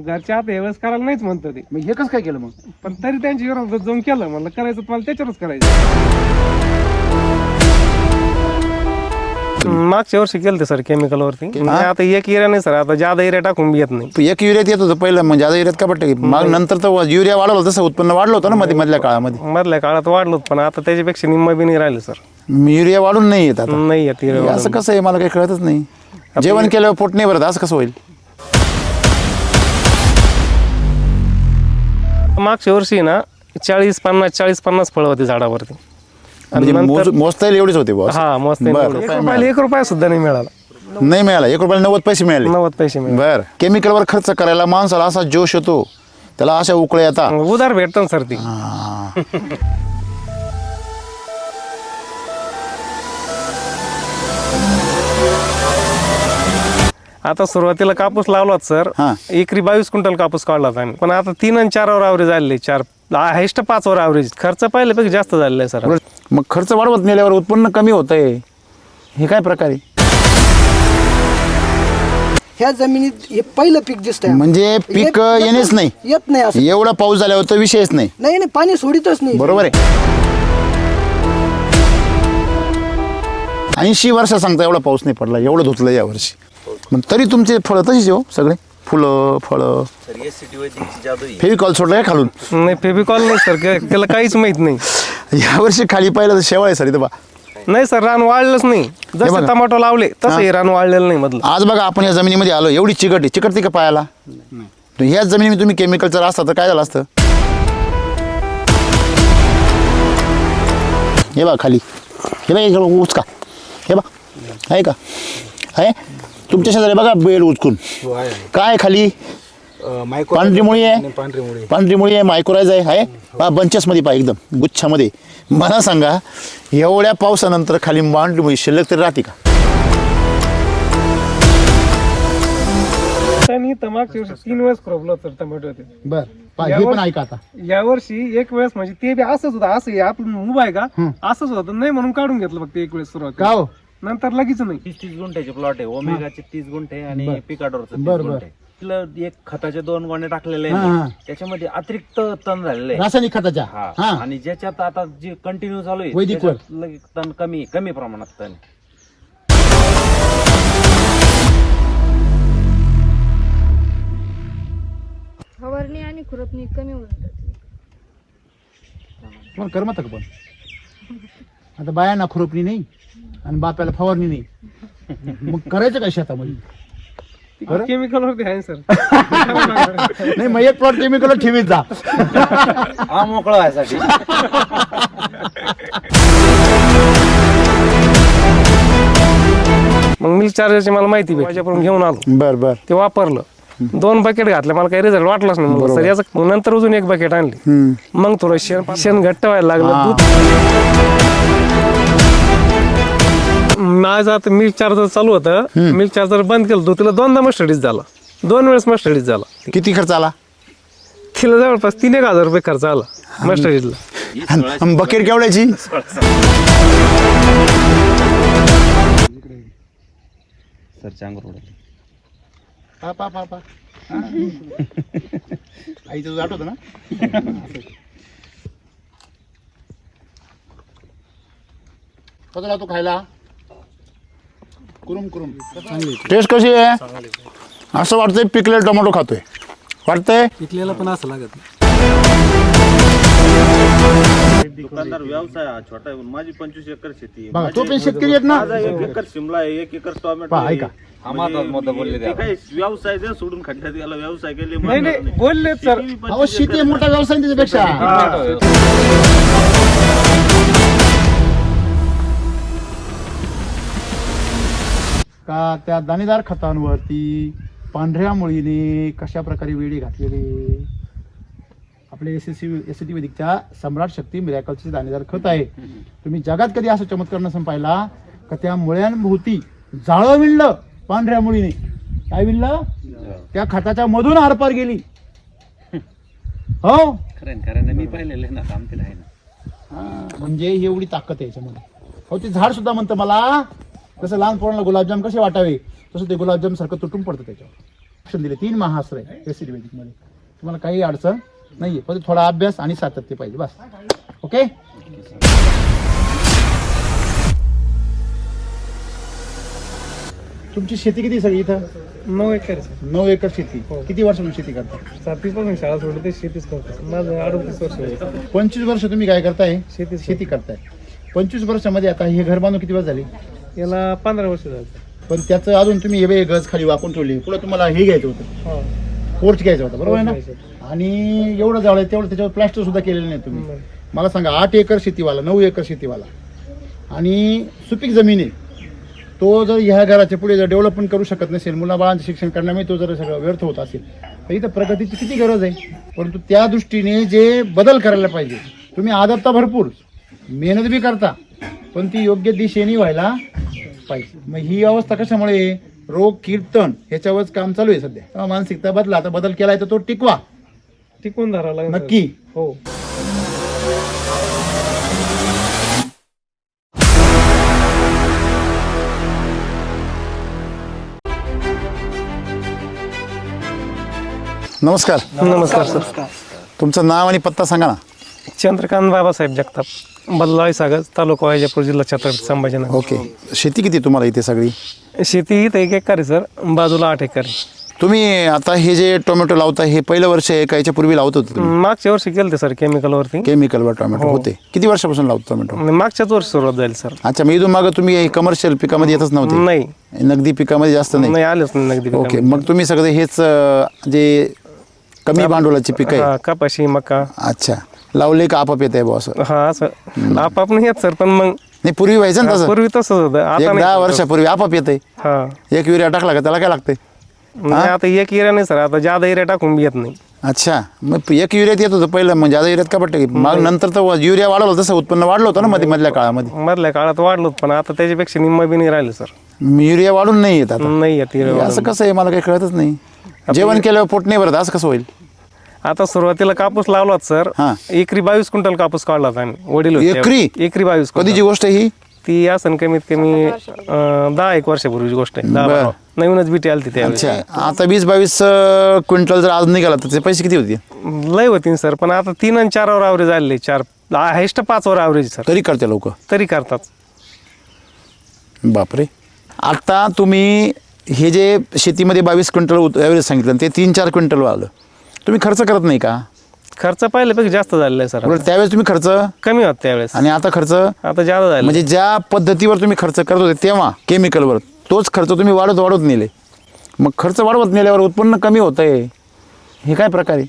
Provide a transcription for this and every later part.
घरचे आता यावेळेस करायला नाहीच म्हणतो ते. मग हे कसं काय केलं मग? पण तरी त्यांच्या विरोधात जाऊन केलं. म्हणलं करायचं तुम्हाला त्याच्यावरच करायचं. मागच्या वर्षी केलं सर केमिकल वरती. आता एक युरिया नाही सर, आता ज्यादा युरिया टाकून बी येत नाही. एक युरियात येत होतं पहिलं, म्हणजे आता युरियात का पडतं? मग नंतर तर युरिया वाढवलं, तसं उत्पन्न वाढलं होतं ना मधल्या काळामध्ये. मधल्या काळात वाढलो, पण आता त्याच्यापेक्षा निम्म बी नाही राहिले सर. युरिया वाढून नाही येत आता. नाही येत युरिया. असं कसं आहे मला काही कळतच नाही. जेवण केल्यावर पोट नाही भरत, असं कसं होईल? मागच्या वर्षी ना 40-50 फळं होती झाडावरती. म्हणजे मोजता येईल एवढेच होते बॉस. हा मस्त. 1 रुपया सुद्धा नाही मिळाला. नाही मिळाला. 1 रुपयाला 90 पैसे मिळाले. 90 पैसे मिळाले. बरं. केमिकलवर खर्च करायला माणसाला असा जोश येतो, त्याला अशा उकळ्या येतात. उधार भेटतं ना सर ती. आता सुरुवातीला कापूस लावलात सर, एकरी 22 क्विंटल कापूस काढला आम्ही. पण आता 3 आणि 4 वर ॲव्हरेज आलेले, 4 हायस्ट 5 वर ॲव्हरेज. खर्च पहिल्यापेक्षा जास्त झालेला आहे सर. मग खर्च वाढवत नेल्यावर उत्पन्न कमी होत आहे, हे काय प्रकारे? ह्या जमिनीत हे पहिलं पीक दिसतंय. म्हणजे पीक येणेच नाही, येत नाही असं. एवढा पाऊस झाल्यावर तर विषयच नाही. नाही नाही, पाणी सोडितच नाही. बरोबर आहे. 80 वर्ष सांगता एवढा पाऊस नाही पडला, एवढं धुतलं या वर्षी. मग तरी तुमचे फळं तशीच हो सगळे, फुलं फळं. फेविकॉल सोडलं काय खालून? नाही फेविकॉल नाही सर, त्याला काहीच माहित नाही. या वर्षी खाली पाहिलं तर शेवाळ आहे सर इथं बा. नाही सर, रान वाढलंच नाही. जसं टमाटो लावले तसं हे रान वाढलेलं नाही मधलं. आज बघा आपण या जमिनीमध्ये आलो, एवढी चिकटती का पायाला? ह्याच जमिनीमध्ये तुम्ही केमिकलचं असतं तर काय झालं असतं? हे बघा खाली, हे बघा उचका, हे बघा आहे का? आहे तुमच्या शेजारी बघा बेड उचकून काय खाली पांढरी मुळी आहे, पांढरी मुळी आहे, मायक्रोराइज आहे बंचेसमध्ये पहा एकदम गुच्छामध्ये. मला सांगा एवढ्या पावसानंतर खाली पांढरी मुळी शिल्लक तरी राहते का? मागच्या वर्षी 3 वेळेस क्रॉप होतं टमाटो होते. बरं हे पण ऐका आता. या वर्षी 1 वेळेस, म्हणजे ते बी असंच होतं. असं आपण उभा आहे का असंच होतं, नाही म्हणून काढून घेतलं फक्त 1 वेळेस सुरुवात. का हो? नंतर लगेच नाही. 30 गुंठ्याचे प्लॉट आहे. ओमेगाचे 30 गुंठे आणि पिकाडोरचे 30 गुंठे. एक खताचे 2 गोणे टाकलेले आहे, त्याच्यामध्ये अतिरिक्त तण झालेले आहे रासायनिक खताच्या. आणि ज्याच्यात आता जे कंटिन्यू चालू आहे वैदिक त्याच्यात तण कमी प्रमाणात तण. फवारणी आणि खुरपणी कमी होऊन जाते. पण करमत का? पण आता बायांना खुरपणी नाही आणि बाप्याला फवारणी नाही, मग करायचं काय शेतामध्ये? केमिकल वरती आहे सर. नाही मग एक प्लॉट केमिकल ठेवीत जा हा मोकळा व्हायसाठी. मग मिल्क चार्जरची मला माहिती भेटल्याकडून घेऊन आलो. बर ते वापरलं. 2 बकेट घातले, मला काही रिझल्ट वाटलाच नाही. मग सर याचं मग नंतर अजून 1 बकेट आणली. मग थोडं शेण घट्ट व्हायला लागलं. दूध माझं आता मिल्क चार्जर चालू होतं, मिल्क चार्जर बंद केलं. तिला 2दा मस्टडीज झाला, 2 वेळेस मस्टडीज झाला. किती खर्च आला तिला? जवळपास 3,000 रुपये खर्च आला मस्टडीजला. बकेट केवढ्याची? आईचं तुझं आठवतं ना? तो खायला कुरुम कुरुम. टेस्ट कशी आहे? असं वाटतंय पिकलेला टोमॅटो खातोय वाटतंय. पिकलेला पण असं लागत. दुकानदार व्यवसाय छोटा आहे. माझी 25 एकर शेती बघा तो पण शेतकरी आहेत ना. 1 एकर शिमला आहे, 1 एकर टोमॅटो आहे. ते काय व्यवसाय द्या सोडून खड्ड्यात याला व्यवसाय केले नाही बोलले सर. अहो शेती मोठा व्यवसाय त्याच्यापेक्षा. का त्या दाणेदार खतांवरती पांढऱ्या मुळीने कशा प्रकारे वेळी घातलेले आपले एसटी वैदिकच्या सम्राट शक्ती मिरॅकलचे दाणेदार खत आहे. तुम्ही जगात कधी असं चमत्कार नसून पाहिला का त्या मुळ्यांभोवती जाळं विणलं पांढऱ्या मुळीने. काय विणलं? त्या खताच्या मधून आरपार गेली. हो खरं मी पाहिलेलं ना, आमच्याकडे आहे ना. म्हणजे एवढी ताकद आहे याच्यामध्ये. हो ते झाड सुद्धा म्हणतं मला, कसं लहान पोरांना गुलाबजाम कसे वाटावे तसं ते गुलाबजाम सारखं तुटून पडतं त्याच्यावर. ऑप्शन दिले 3 महाआश्रय एसीटी वैदिक मध्ये. तुम्हाला काही अडचण नाहीये, फक्त थोडा अभ्यास आणि सातत्य पाहिजे बस. ओके. तुमची शेती किती सगळी इथं? 9 एकर 9 एकर शेती. किती वर्षापासून शेती करता? 7वीपासून शाळा सोडली ते शेतीच करतो. माझं 38 वर्ष 25 वर्ष तुम्ही काय करताय? शेती शेती करताय. 25 वर्षामध्ये आता हे घर बांधून किती वर्ष झाले? याला 15 वर्ष झाली. पण त्याचं अजून तुम्ही हे गज खाली वाकून ठेवली. पुढे तुम्हाला हे घ्यायचं होतं, पोर्च घ्यायचा होता, बरोबर आहे ना? आणि एवढं जावं तेवढं त्याच्यावर प्लास्टर सुद्धा केलेलं नाही तुम्ही. मला सांगा, 8 एकर शेतीवाला, 9 एकर शेतीवाला आणि सुपीक जमीन आहे, तो जर ह्या घराच्या पुढे जर डेव्हलपमेंट करू शकत नसेल, मुलाबाळांचं शिक्षण करण्यामध्ये तो जर सगळं व्यर्थ होत असेल, तर इथं प्रगतीची किती गरज आहे. परंतु त्या दृष्टीने जे बदल करायला पाहिजे, तुम्ही आदबता भरपूर, मेहनत बी करता, पण ती योग्य दिशेने व्हायला पाहिजे. मग ही अवस्था कशामुळे? रोग कीर्तन ह्याच्यावरच काम चालू आहे सध्या. तेव्हा मानसिकता बदला, आता बदल केलाय तर तो टिकवा, टिकून धरावं लागेल नक्की. हो. नमस्कार. नमस्कार सर. तुमचं नाव आणि पत्ता सांगा ना. चंद्रकांत बाबासाहेब जगताप, बदलावी सागर, तालुका वैजापूर, जिल्हा छत्रपती संभाजीनगर. ओके. शेती किती तुम्हाला इथे सगळी? शेती इथं 1 एकर आहे सर, बाजूला 8 एकर आहे. तुम्ही आता हे जे टोमॅटो लावता हे पहिलं वर्ष आहे का याच्या पूर्वी लावत होते तुम्ही? मागच्या वर्षी केलं ते सर केमिकलवरती. केमिकलवर टोमॅटो होते. किती वर्षापासून लावतो टोमॅटो? मागच्याच वर्षी सुरुवात झाली सर. अच्छा, मग इथून मागं तुम्ही कमर्शियल पिकामध्ये येतच नव्हते? नाही नगदी पिकामध्ये जास्त नाही? नाही आलेच नाही नगदी ओके. पिकामध्ये. मग तुम्ही सगळे हेच जे कमी भांडवलाची पिकं आहे, कपाशी, मका. अच्छा, लावले का आपाप येत आहे बॉस? हा असं आपाप नाही येत सर, पण मग नाही, पूर्वी व्हायचं ना तसं. पूर्वी तसंच होतं, आता 10 नाही. वर्षापूर्वी आपाप येत आहे. हा. एक युरिया टाकला का त्याला काय लागतंय? नाही आता 1 एरिया नाही सर, आता जादा एरिया टाकून बी येत नाही. अच्छा, मग एक युरियात येत होतं पहिलं, म्हणजे आता युरियात का पडतं? मग नंतर तर युरिया वाढवलं, तसं उत्पन्न वाढलं होतं ना मधल्या काळामध्ये. मधल्या काळात वाढलो, पण आता त्याच्यापेक्षा निम्म बी नाही राहिले सर. युरिया वाढून नाही येत आता? नाही येत युरिया हे असं कसं आहे, मला काही कळतच नाही. जेवण केल्यावर पोट नाही भरत, असं कसं होईल? आता सुरुवातीला कापूस लावला सर, हा. एकरी 22 क्विंटल कापूस काढला होता आम्ही. वडील होते एकरी? त्यावेळी. एकरी 22 क्विंटल. कधीची गोष्ट आहे ही? ती असं कमीत कमी 10-1 वर्षापूर्वीची गोष्ट आहे. 10-12. नवीनच बीटी आली त्यावेळी. अच्छा, आता 20-22 क्विंटल जर आज निघाला तर ते पैसे किती होते? लय होती सर, पण आता 3 आणि 4 वर ॲव्हरेज आलेले. 4 हायस्ट 5 वर ॲव्हरेज सर. तरी करते लोक? तरी करतात. बापरे. आता तुम्ही हे जे शेतीमध्ये 22 क्विंटल ॲव्हरेज सांगितलं ते 3-4 क्विंटल आलं, तुम्ही खर्च करत नाही का? खर्च पहिल्यापेक्षा जास्त झालेला आहे सर. बरोबर, त्यावेळेस तुम्ही खर्च कमी होत त्यावेळेस, आणि आता खर्च आता जादा झाला. म्हणजे ज्या पद्धतीवर तुम्ही खर्च करत होते तेव्हा केमिकलवर, तोच खर्च तुम्ही वाढवत नेले. मग खर्च वाढवत नेल्यावर उत्पन्न कमी होत आहे, हे काय प्रकार आहे?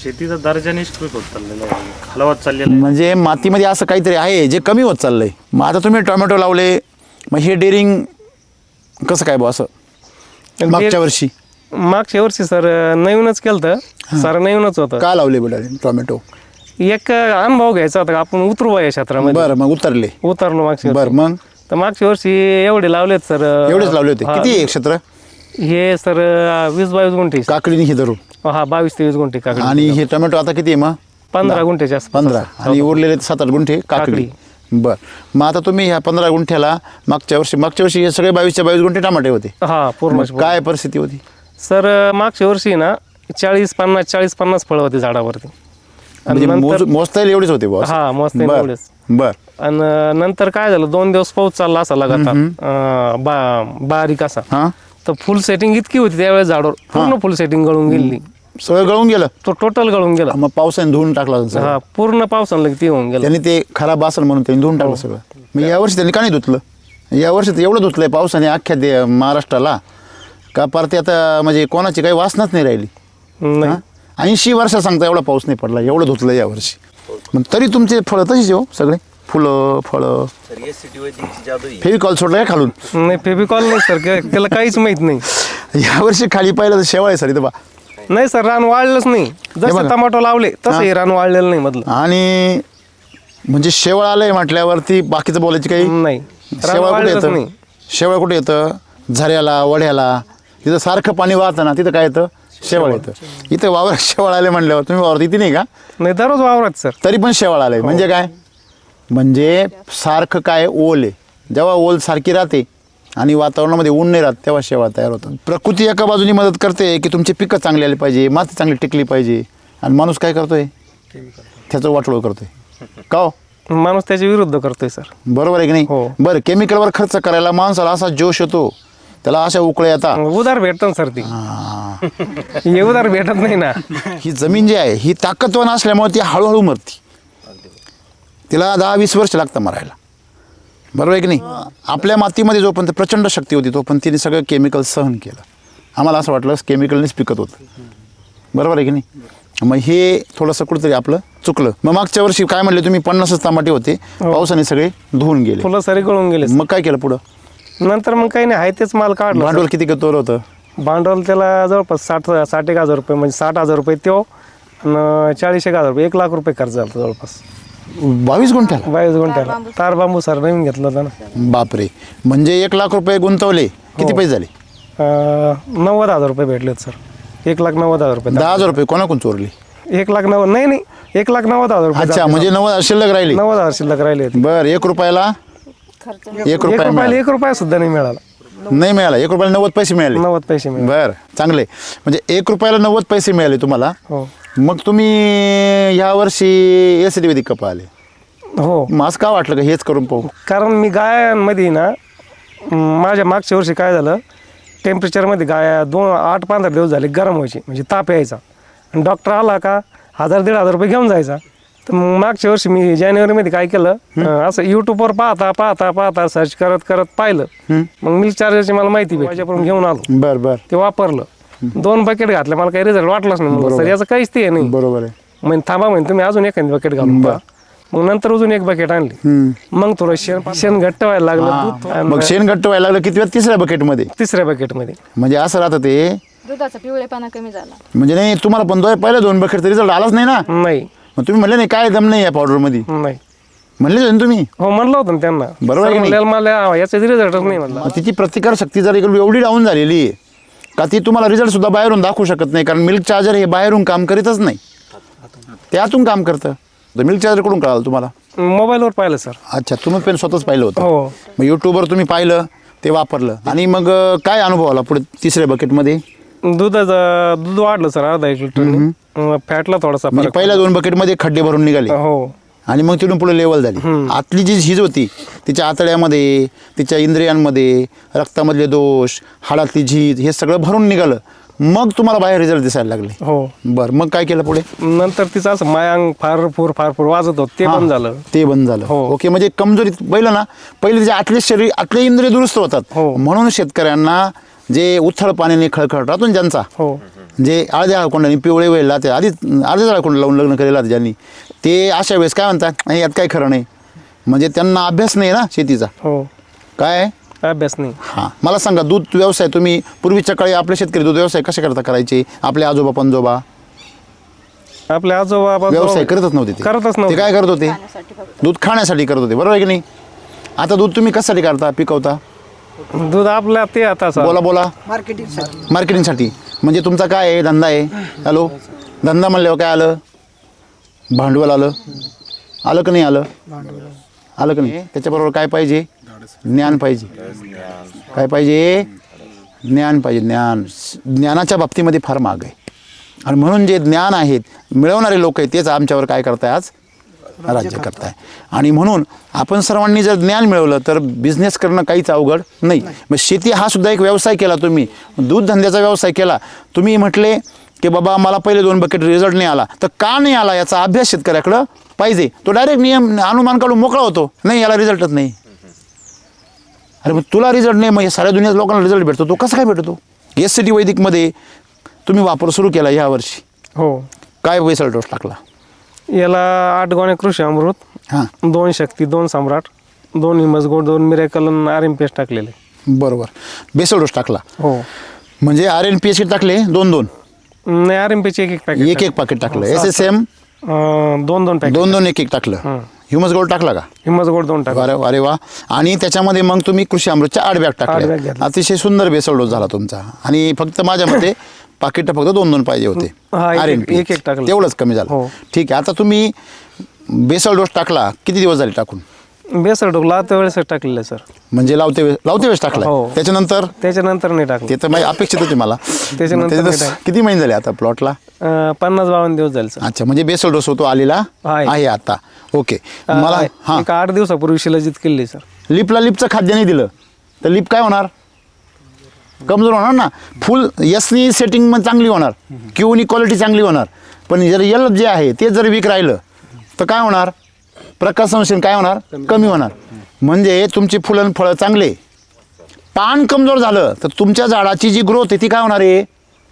शेतीचा दर्जा निष्कृत होत चाललेला आहे, खालावत चाललेला आहे. म्हणजे मातीमध्ये असं काहीतरी आहे जे कमी होत चाललंय. मग आता तुम्ही टोमॅटो लावले, मग हे डेअरिंग कसं काय बा असं मागच्या वर्षी? मागच्या वर्षी सर नवीनच केलं तर सर, नवीनच होतं. का लावले बडा टोमॅटो? एक अनुभव घ्यायचा होता, आपण उतरू या क्षेत्रामध्ये. बरं, मग उतरले? उतरलो मागच्या वर्षी. बरं, मग तर मागच्या वर्षी एवढे लावलेत सर. एवढेच लावले होते? हा. किती आहे क्षेत्र? हे सर 20-22 गुंठे. काकडीने हे धरून? हा 22 ते 20 गुंठे काकडी. आणि हे टोमॅटो आता किती आहे मग? 15 गुंठेच्या आसपास. 15, आणि उरलेले 7-8 गुंठे काकडी. बर, मग आता तुम्ही ह्या 15 गुंठ्याला मागच्या वर्षी हे सगळे 22 गुंठे टमाटे होते? हा पूर्ण. मग काय परिस्थिती होती सर मागच्या वर्षी ना 40-50 फळं होती झाडावरती. म्हणजे मोजता येईल एवढेच होते बॉस? हा मोजता येईल एवढेच. बर. आणि नंतर काय झालं, 2 दिवस पाऊस चालला असा लगातार, बारीक असा. हा, तर फुल सेटिंग इतकी होती त्यावेळेस झाडावर, पूर्ण फुल सेटिंग गळून गेली. सगळं गळून गेलं? तो टोटल गळून गेला. मग पावसाने धुवून टाकला सगळं? हा पूर्ण पावसानं ते होऊन गेलं. त्यांनी ते खराब असेल म्हणून त्यांनी धुवून टाकलं सगळं. मग यावर्षी त्यांनी का नाही धुतलं? यावर्षी तर एवढं धुतलंय पावसाने अख्ख्या महाराष्ट्राला का परत आता म्हणजे कोणाची काही वासनाच नाही राहिली. नाही 80 वर्ष सांगता एवढा पाऊस नाही पडला, एवढं धुतलं यावर्षी. मग तरी तुमचे फळं तशीच हो सगळे, फुलं फळं. फेविकॉल सोडलं काय खालून? नाही फेविकॉल नाही सर, त्याला काहीच माहित नाही. यावर्षी खाली पाहिलं तर शेवाळ आहे सर इथं बा. नाही सर, रान वाढलंच नाही. जसं टमाटो लावले तसं हे रान वाढलेलं नाही मधलं. आणि म्हणजे शेवळ आलंय म्हटल्यावरती बाकीचं बोलायची काही नाही. शेवळ कुठे येतं? शेवळ कुठे येतं? झऱ्याला, वड्याला, तिथं सारखं पाणी वाहतं ना, तिथं काय येतं? शेवळ येतं. इथं वावर शेवळ आले म्हटल्यावर तुम्ही वावरत इथे नाही का? नाही दररोज वावरात सर. तरी पण शेवळ आलंय म्हणजे काय? म्हणजे सारखं काय ओल आहे. जेव्हा ओल सारखी राहते आणि वातावरणामध्ये ऊन नाही राहत तेव्हा शेवाळ तयार होतात. प्रकृती एका बाजूनी मदत करते की तुमचे पिकं चांगले आले पाहिजे, माती चांगली टिकली पाहिजे, आणि माणूस काय करतोय त्याचं वाटोळ करतोय. का हो? माणूस त्याच्या विरुद्ध करतोय सर. बरोबर आहे की नाही? हो. बरं, केमिकलवर खर्च करायला माणसाला असा जोश येतो, त्याला अशा उकळ्या येतात. उधार भेटत ना सर ती. हा. हे उधार भेटत नाही ना. ही जमीन जी आहे ही ताकदवान असल्यामुळे ती हळूहळू मरती. तिला 10-20 वर्ष लागतं मरायला. बरोबर आहे की नाही? आपल्या मातीमध्ये जोपर्यंत प्रचंड शक्ती होती तोपर्यंत तिने सगळं केमिकल सहन केलं. आम्हाला असं वाटलं केमिकलनेच पिकत होतं. बरोबर आहे की नाही? मग हे थोडंसं कुठंतरी आपलं चुकलं. मग मागच्या वर्षी काय म्हणले तुम्ही 50 टमाटे होते, पावसाने सगळे धुवून गेले. फुलं सरी गळून गेले. मग काय केलं पुढं? नंतर मग काही नाही, आहे तेच माल काढलं. भांडवल किती तोर होतं? भांडवल त्याला जवळपास 60,000 रुपये, म्हणजे 60,000 रुपये तो आणि 40,000 रुपये, 1 लाख रुपये खर्च झाला जवळपास. 22 गुंठ्याला? 22 गुंठ्याला तार बांबू सर नवीन घेतलं होतं ना. बापरे, म्हणजे 1 लाख रुपये गुंतवले, किती पैसे झाले? 90,000 रुपये भेटलेत सर. 1,90,000 रुपये. 10,000 रुपये कोणाकडून चोरले? 1,90,000 नाही 1,90,000 रुपये. अच्छा, म्हणजे 90,000 शिल्लक राहिली. 90,000 शिल्लक राहिले. बरं, 1 रुपयाला 1 रुपया मिळाला. 1 रुपया सुद्धा नाही मिळाला. नाही मिळाला. 1 रुपयाला 90 पैसे मिळाले. 90 पैसे मिळाले. बरं, चांगले. म्हणजे 1 रुपयाला 90 पैसे मिळाले तुम्हाला. हो मग तुम्ही ह्या वर्षी एसीटी वैदिक का पाहिले? हो. मग असं का वाटलं का हेच करून पाहू? कारण मी गायांमध्ये ना, माझ्या मागच्या वर्षी काय झालं, टेम्परेचरमध्ये गाया 8-15 दिवस झाले गरम व्हायची, म्हणजे ताप यायचा. आणि डॉक्टर आला का 1,000-1,500 रुपये घेऊन जायचा. तर मग मागच्या वर्षी मी जानेवारीमध्ये काय केलं, असं यूट्यूबवर पाहता सर्च करत पाहिलं. मग मिल्क चार्जरची मला माहिती भेटली, त्याच्याकडून घेऊन आलो. बरं बरं, ते वापरलं. 2 बकेट घातले, मला काही रिझल्ट वाटलाच नाही. म्हणलं सर याचं काहीच ते नाही. बरोबर आहे. म्हणजे थांबा, म्हणजे तुम्ही अजून एखादी बकेट घालून पहा. मग नंतर अजून 1 बकेट आणली. मग थोडं शेण घट्ट व्हायला लागलं. दूध मग शेण घट्ट व्हायला लागलं किती वेळ? 3ऱ्या बकेटमध्ये? 3ऱ्या बकेटमध्ये. म्हणजे असं राहतं ते. दुधाचा पिवळेपणा कमी झाला. म्हणजे नाही, तुम्हाला पण पहिल्या 2 बकेटचा रिझल्ट आलाच नाही ना? नाही. मग तुम्ही म्हणले नाही काय दम नाही या पावडरमध्ये? नाही म्हणले ना तुम्ही? हो, म्हणलं होतं ना त्यांना. बरोबर आहे की नाही? सर म्हणले, मला याचा रिझल्टच नाही म्हणलं. मग तिची प्रतिकार शक्ती जर एवढी डाऊन झालेली आहे का ती तुम्हाला रिझल्ट सुद्धा बाहेरून दाखवू शकत नाही. कारण मिल्क चार्जर हे बाहेरून काम करीतच नाही, ते आतून काम करतं. तर मिल्क चार्जर कडून कळालं तुम्हाला? मोबाईलवर पाहिलं सर. अच्छा, तुम्ही पण स्वतःच पाहिलं होतं? हो. मग यूट्यूबवर तुम्ही पाहिलं, ते वापरलं, आणि मग काय अनुभव आला पुढे 3ऱ्या बकेटमध्ये? दूध वाढलं सर, अर्धा 1 लिटर. फॅटला थोडासा म्हणजे फरक. पहिल्या 2 बकेटमध्ये खड्डे भरून निघाले, हो. आणि मग तिथून पुढे लेवल झाली. आतली जी झीज होती तिच्या आतड्यामध्ये, तिच्या इंद्रियांमध्ये, रक्तामधले दोष, हाडातली झीज, हे सगळं भरून निघालं. मग तुम्हाला बाहेर रिझल्ट दिसायला लागले. हो. बरं, मग काय केलं पुढे? नंतर तिचं असं मायांग फारफूर वाजत होत, ते बंद झालं. ते बंद झालं. हो. ओके, म्हणजे कमजोरी पहिलं ना, पहिले तिचे आतले शरीर, आतले इंद्रिय दुरुस्त होतात. हो. म्हणून शेतकऱ्यांना जे उथळ पाण्याने खळखळ राहतो ज्यांचा, हो. जे अर्ध्या कोंडाने पिवळे वेळेला ते आधीच अर्ध्या कोंड लावून लग्न केलेलं ज्यांनी, ते अशा वेळेस काय म्हणतात, नाही यात काही खरं नाही. म्हणजे त्यांना अभ्यास नाही ना शेतीचा. हो. काय अभ्यास नाही. हां, मला सांगा, दूध व्यवसाय तुम्ही पूर्वीच्या काळी आपले शेतकरी दूध व्यवसाय कशा करता करायचे? आपले आजोबा पणजोबा आपले आजोबा व्यवसाय करतच नव्हते. करतच ते नव्हते. काय करत होते? दूध खाण्यासाठी करत होते. बरोबर आहे की नाही? आता दूध तुम्ही कशासाठी काढता, पिकवता? दूध आपल्या ते आता सर. बोला. मार्केटिंगसाठी. मार्केटिंगसाठी. म्हणजे तुमचा काय आहे, धंदा आहे? हॅलो, धंदा म्हणल्यावर काय आलं? भांडवल आलं का नाही आलं? आलं का नाही? त्याच्याबरोबर काय पाहिजे? ज्ञान पाहिजे. काय पाहिजे? ज्ञान पाहिजे. ज्ञानाच्या बाबतीमध्ये फार माग आहे. आणि म्हणून जे ज्ञान आहेत मिळवणारे लोक आहेत तेच आमच्यावर काय करताय, आज राज्य करताय. आणि म्हणून आपण सर्वांनी जर ज्ञान मिळवलं तर बिझनेस करणं काहीच अवघड नाही. मग शेती हा सुद्धा एक व्यवसाय केला तुम्ही, दूध धंद्याचा व्यवसाय केला तुम्ही. म्हटले की बाबा मला पहिले 2 बकेट रिझल्ट नाही आला, तर का नाही आला याचा अभ्यास शेतकऱ्याकडं पाहिजे. तो डायरेक्ट नियम अनुमान काढून मोकळा होतो, नाही याला रिझल्टच नाही. अरे मग तुला रिझल्ट नाही, मग साऱ्या दुनियात लोकांना रिझल्ट भेटतो, तो कसा काय भेटतो? एसीटी वैदिकमध्ये तुम्ही वापर सुरू केला ह्या वर्षी. हो. काय बेसल डोस टाकला याला? 8 गोणे कृषी अमृत, हां, 2 शक्ती, 2 सम्राट, 2 हिमसगोड, 2 मिरेकल, RMPS टाकलेले. बरोबर, बेसल डोस टाकला. हो. म्हणजे RNPS टाकले 2-2? नाही, RMPS 1-1 पॅकेट. 1-1 पाकिट टाकलं. SSM 2-2 packet. 2-2 1-1 टाकलं. ह्युमस गोल्ड टाकला का? हिमसगोड 2 टाकले. अरे वा. आणि त्याच्यामध्ये मग तुम्ही कृषी अमृतच्या 8 बॅग 8 बॅग टाकल्या. घेतल्या. अतिशय सुंदर बेसल डोस झाला तुमचा. आणि फक्त माझ्या मते पाकिट फक्त 2-2 पाहिजे होते. हा, एक टाकलं. तेवढंच कमी झालं. हो. ठीक आहे. आता तुम्ही बेसल डोस टाकला, किती दिवस झाले टाकून? बेसळ डोक लावते वेळेस टाकलेलं सर. म्हणजे लावते वेळेस टाकला हो. त्याच्यानंतर त्याच्यानंतर नाही टाकलं. ते तर माझी अपेक्षित होती मला. त्याच्यानंतर मग नाही त्याचं किती महिने झाले आता प्लॉटला? 50-52 दिवस झाले सर. अच्छा, म्हणजे बेसल डोस होतो आलेला आहे. आहे आता. ओके, मला हां, एक 8 दिवसापूर्वी शिलाजीत केली सर. लिपचं खाद्य नाही दिलं तर लिप काय होणार? कमजोर होणार ना. फुल यसनी सेटिंग मग चांगली होणार, क्यूनी क्वालिटी चांगली होणार. पण जर यल जे आहे ते जर वीक राहिलं तर काय होणार? प्रकाश संश्लेषण काय होणार? कमी होणार. म्हणजे तुमची फुलं फळं चांगले, पान कमजोर झालं तर तुमच्या झाडाची जी ग्रोथ आहे ती काय होणार आहे?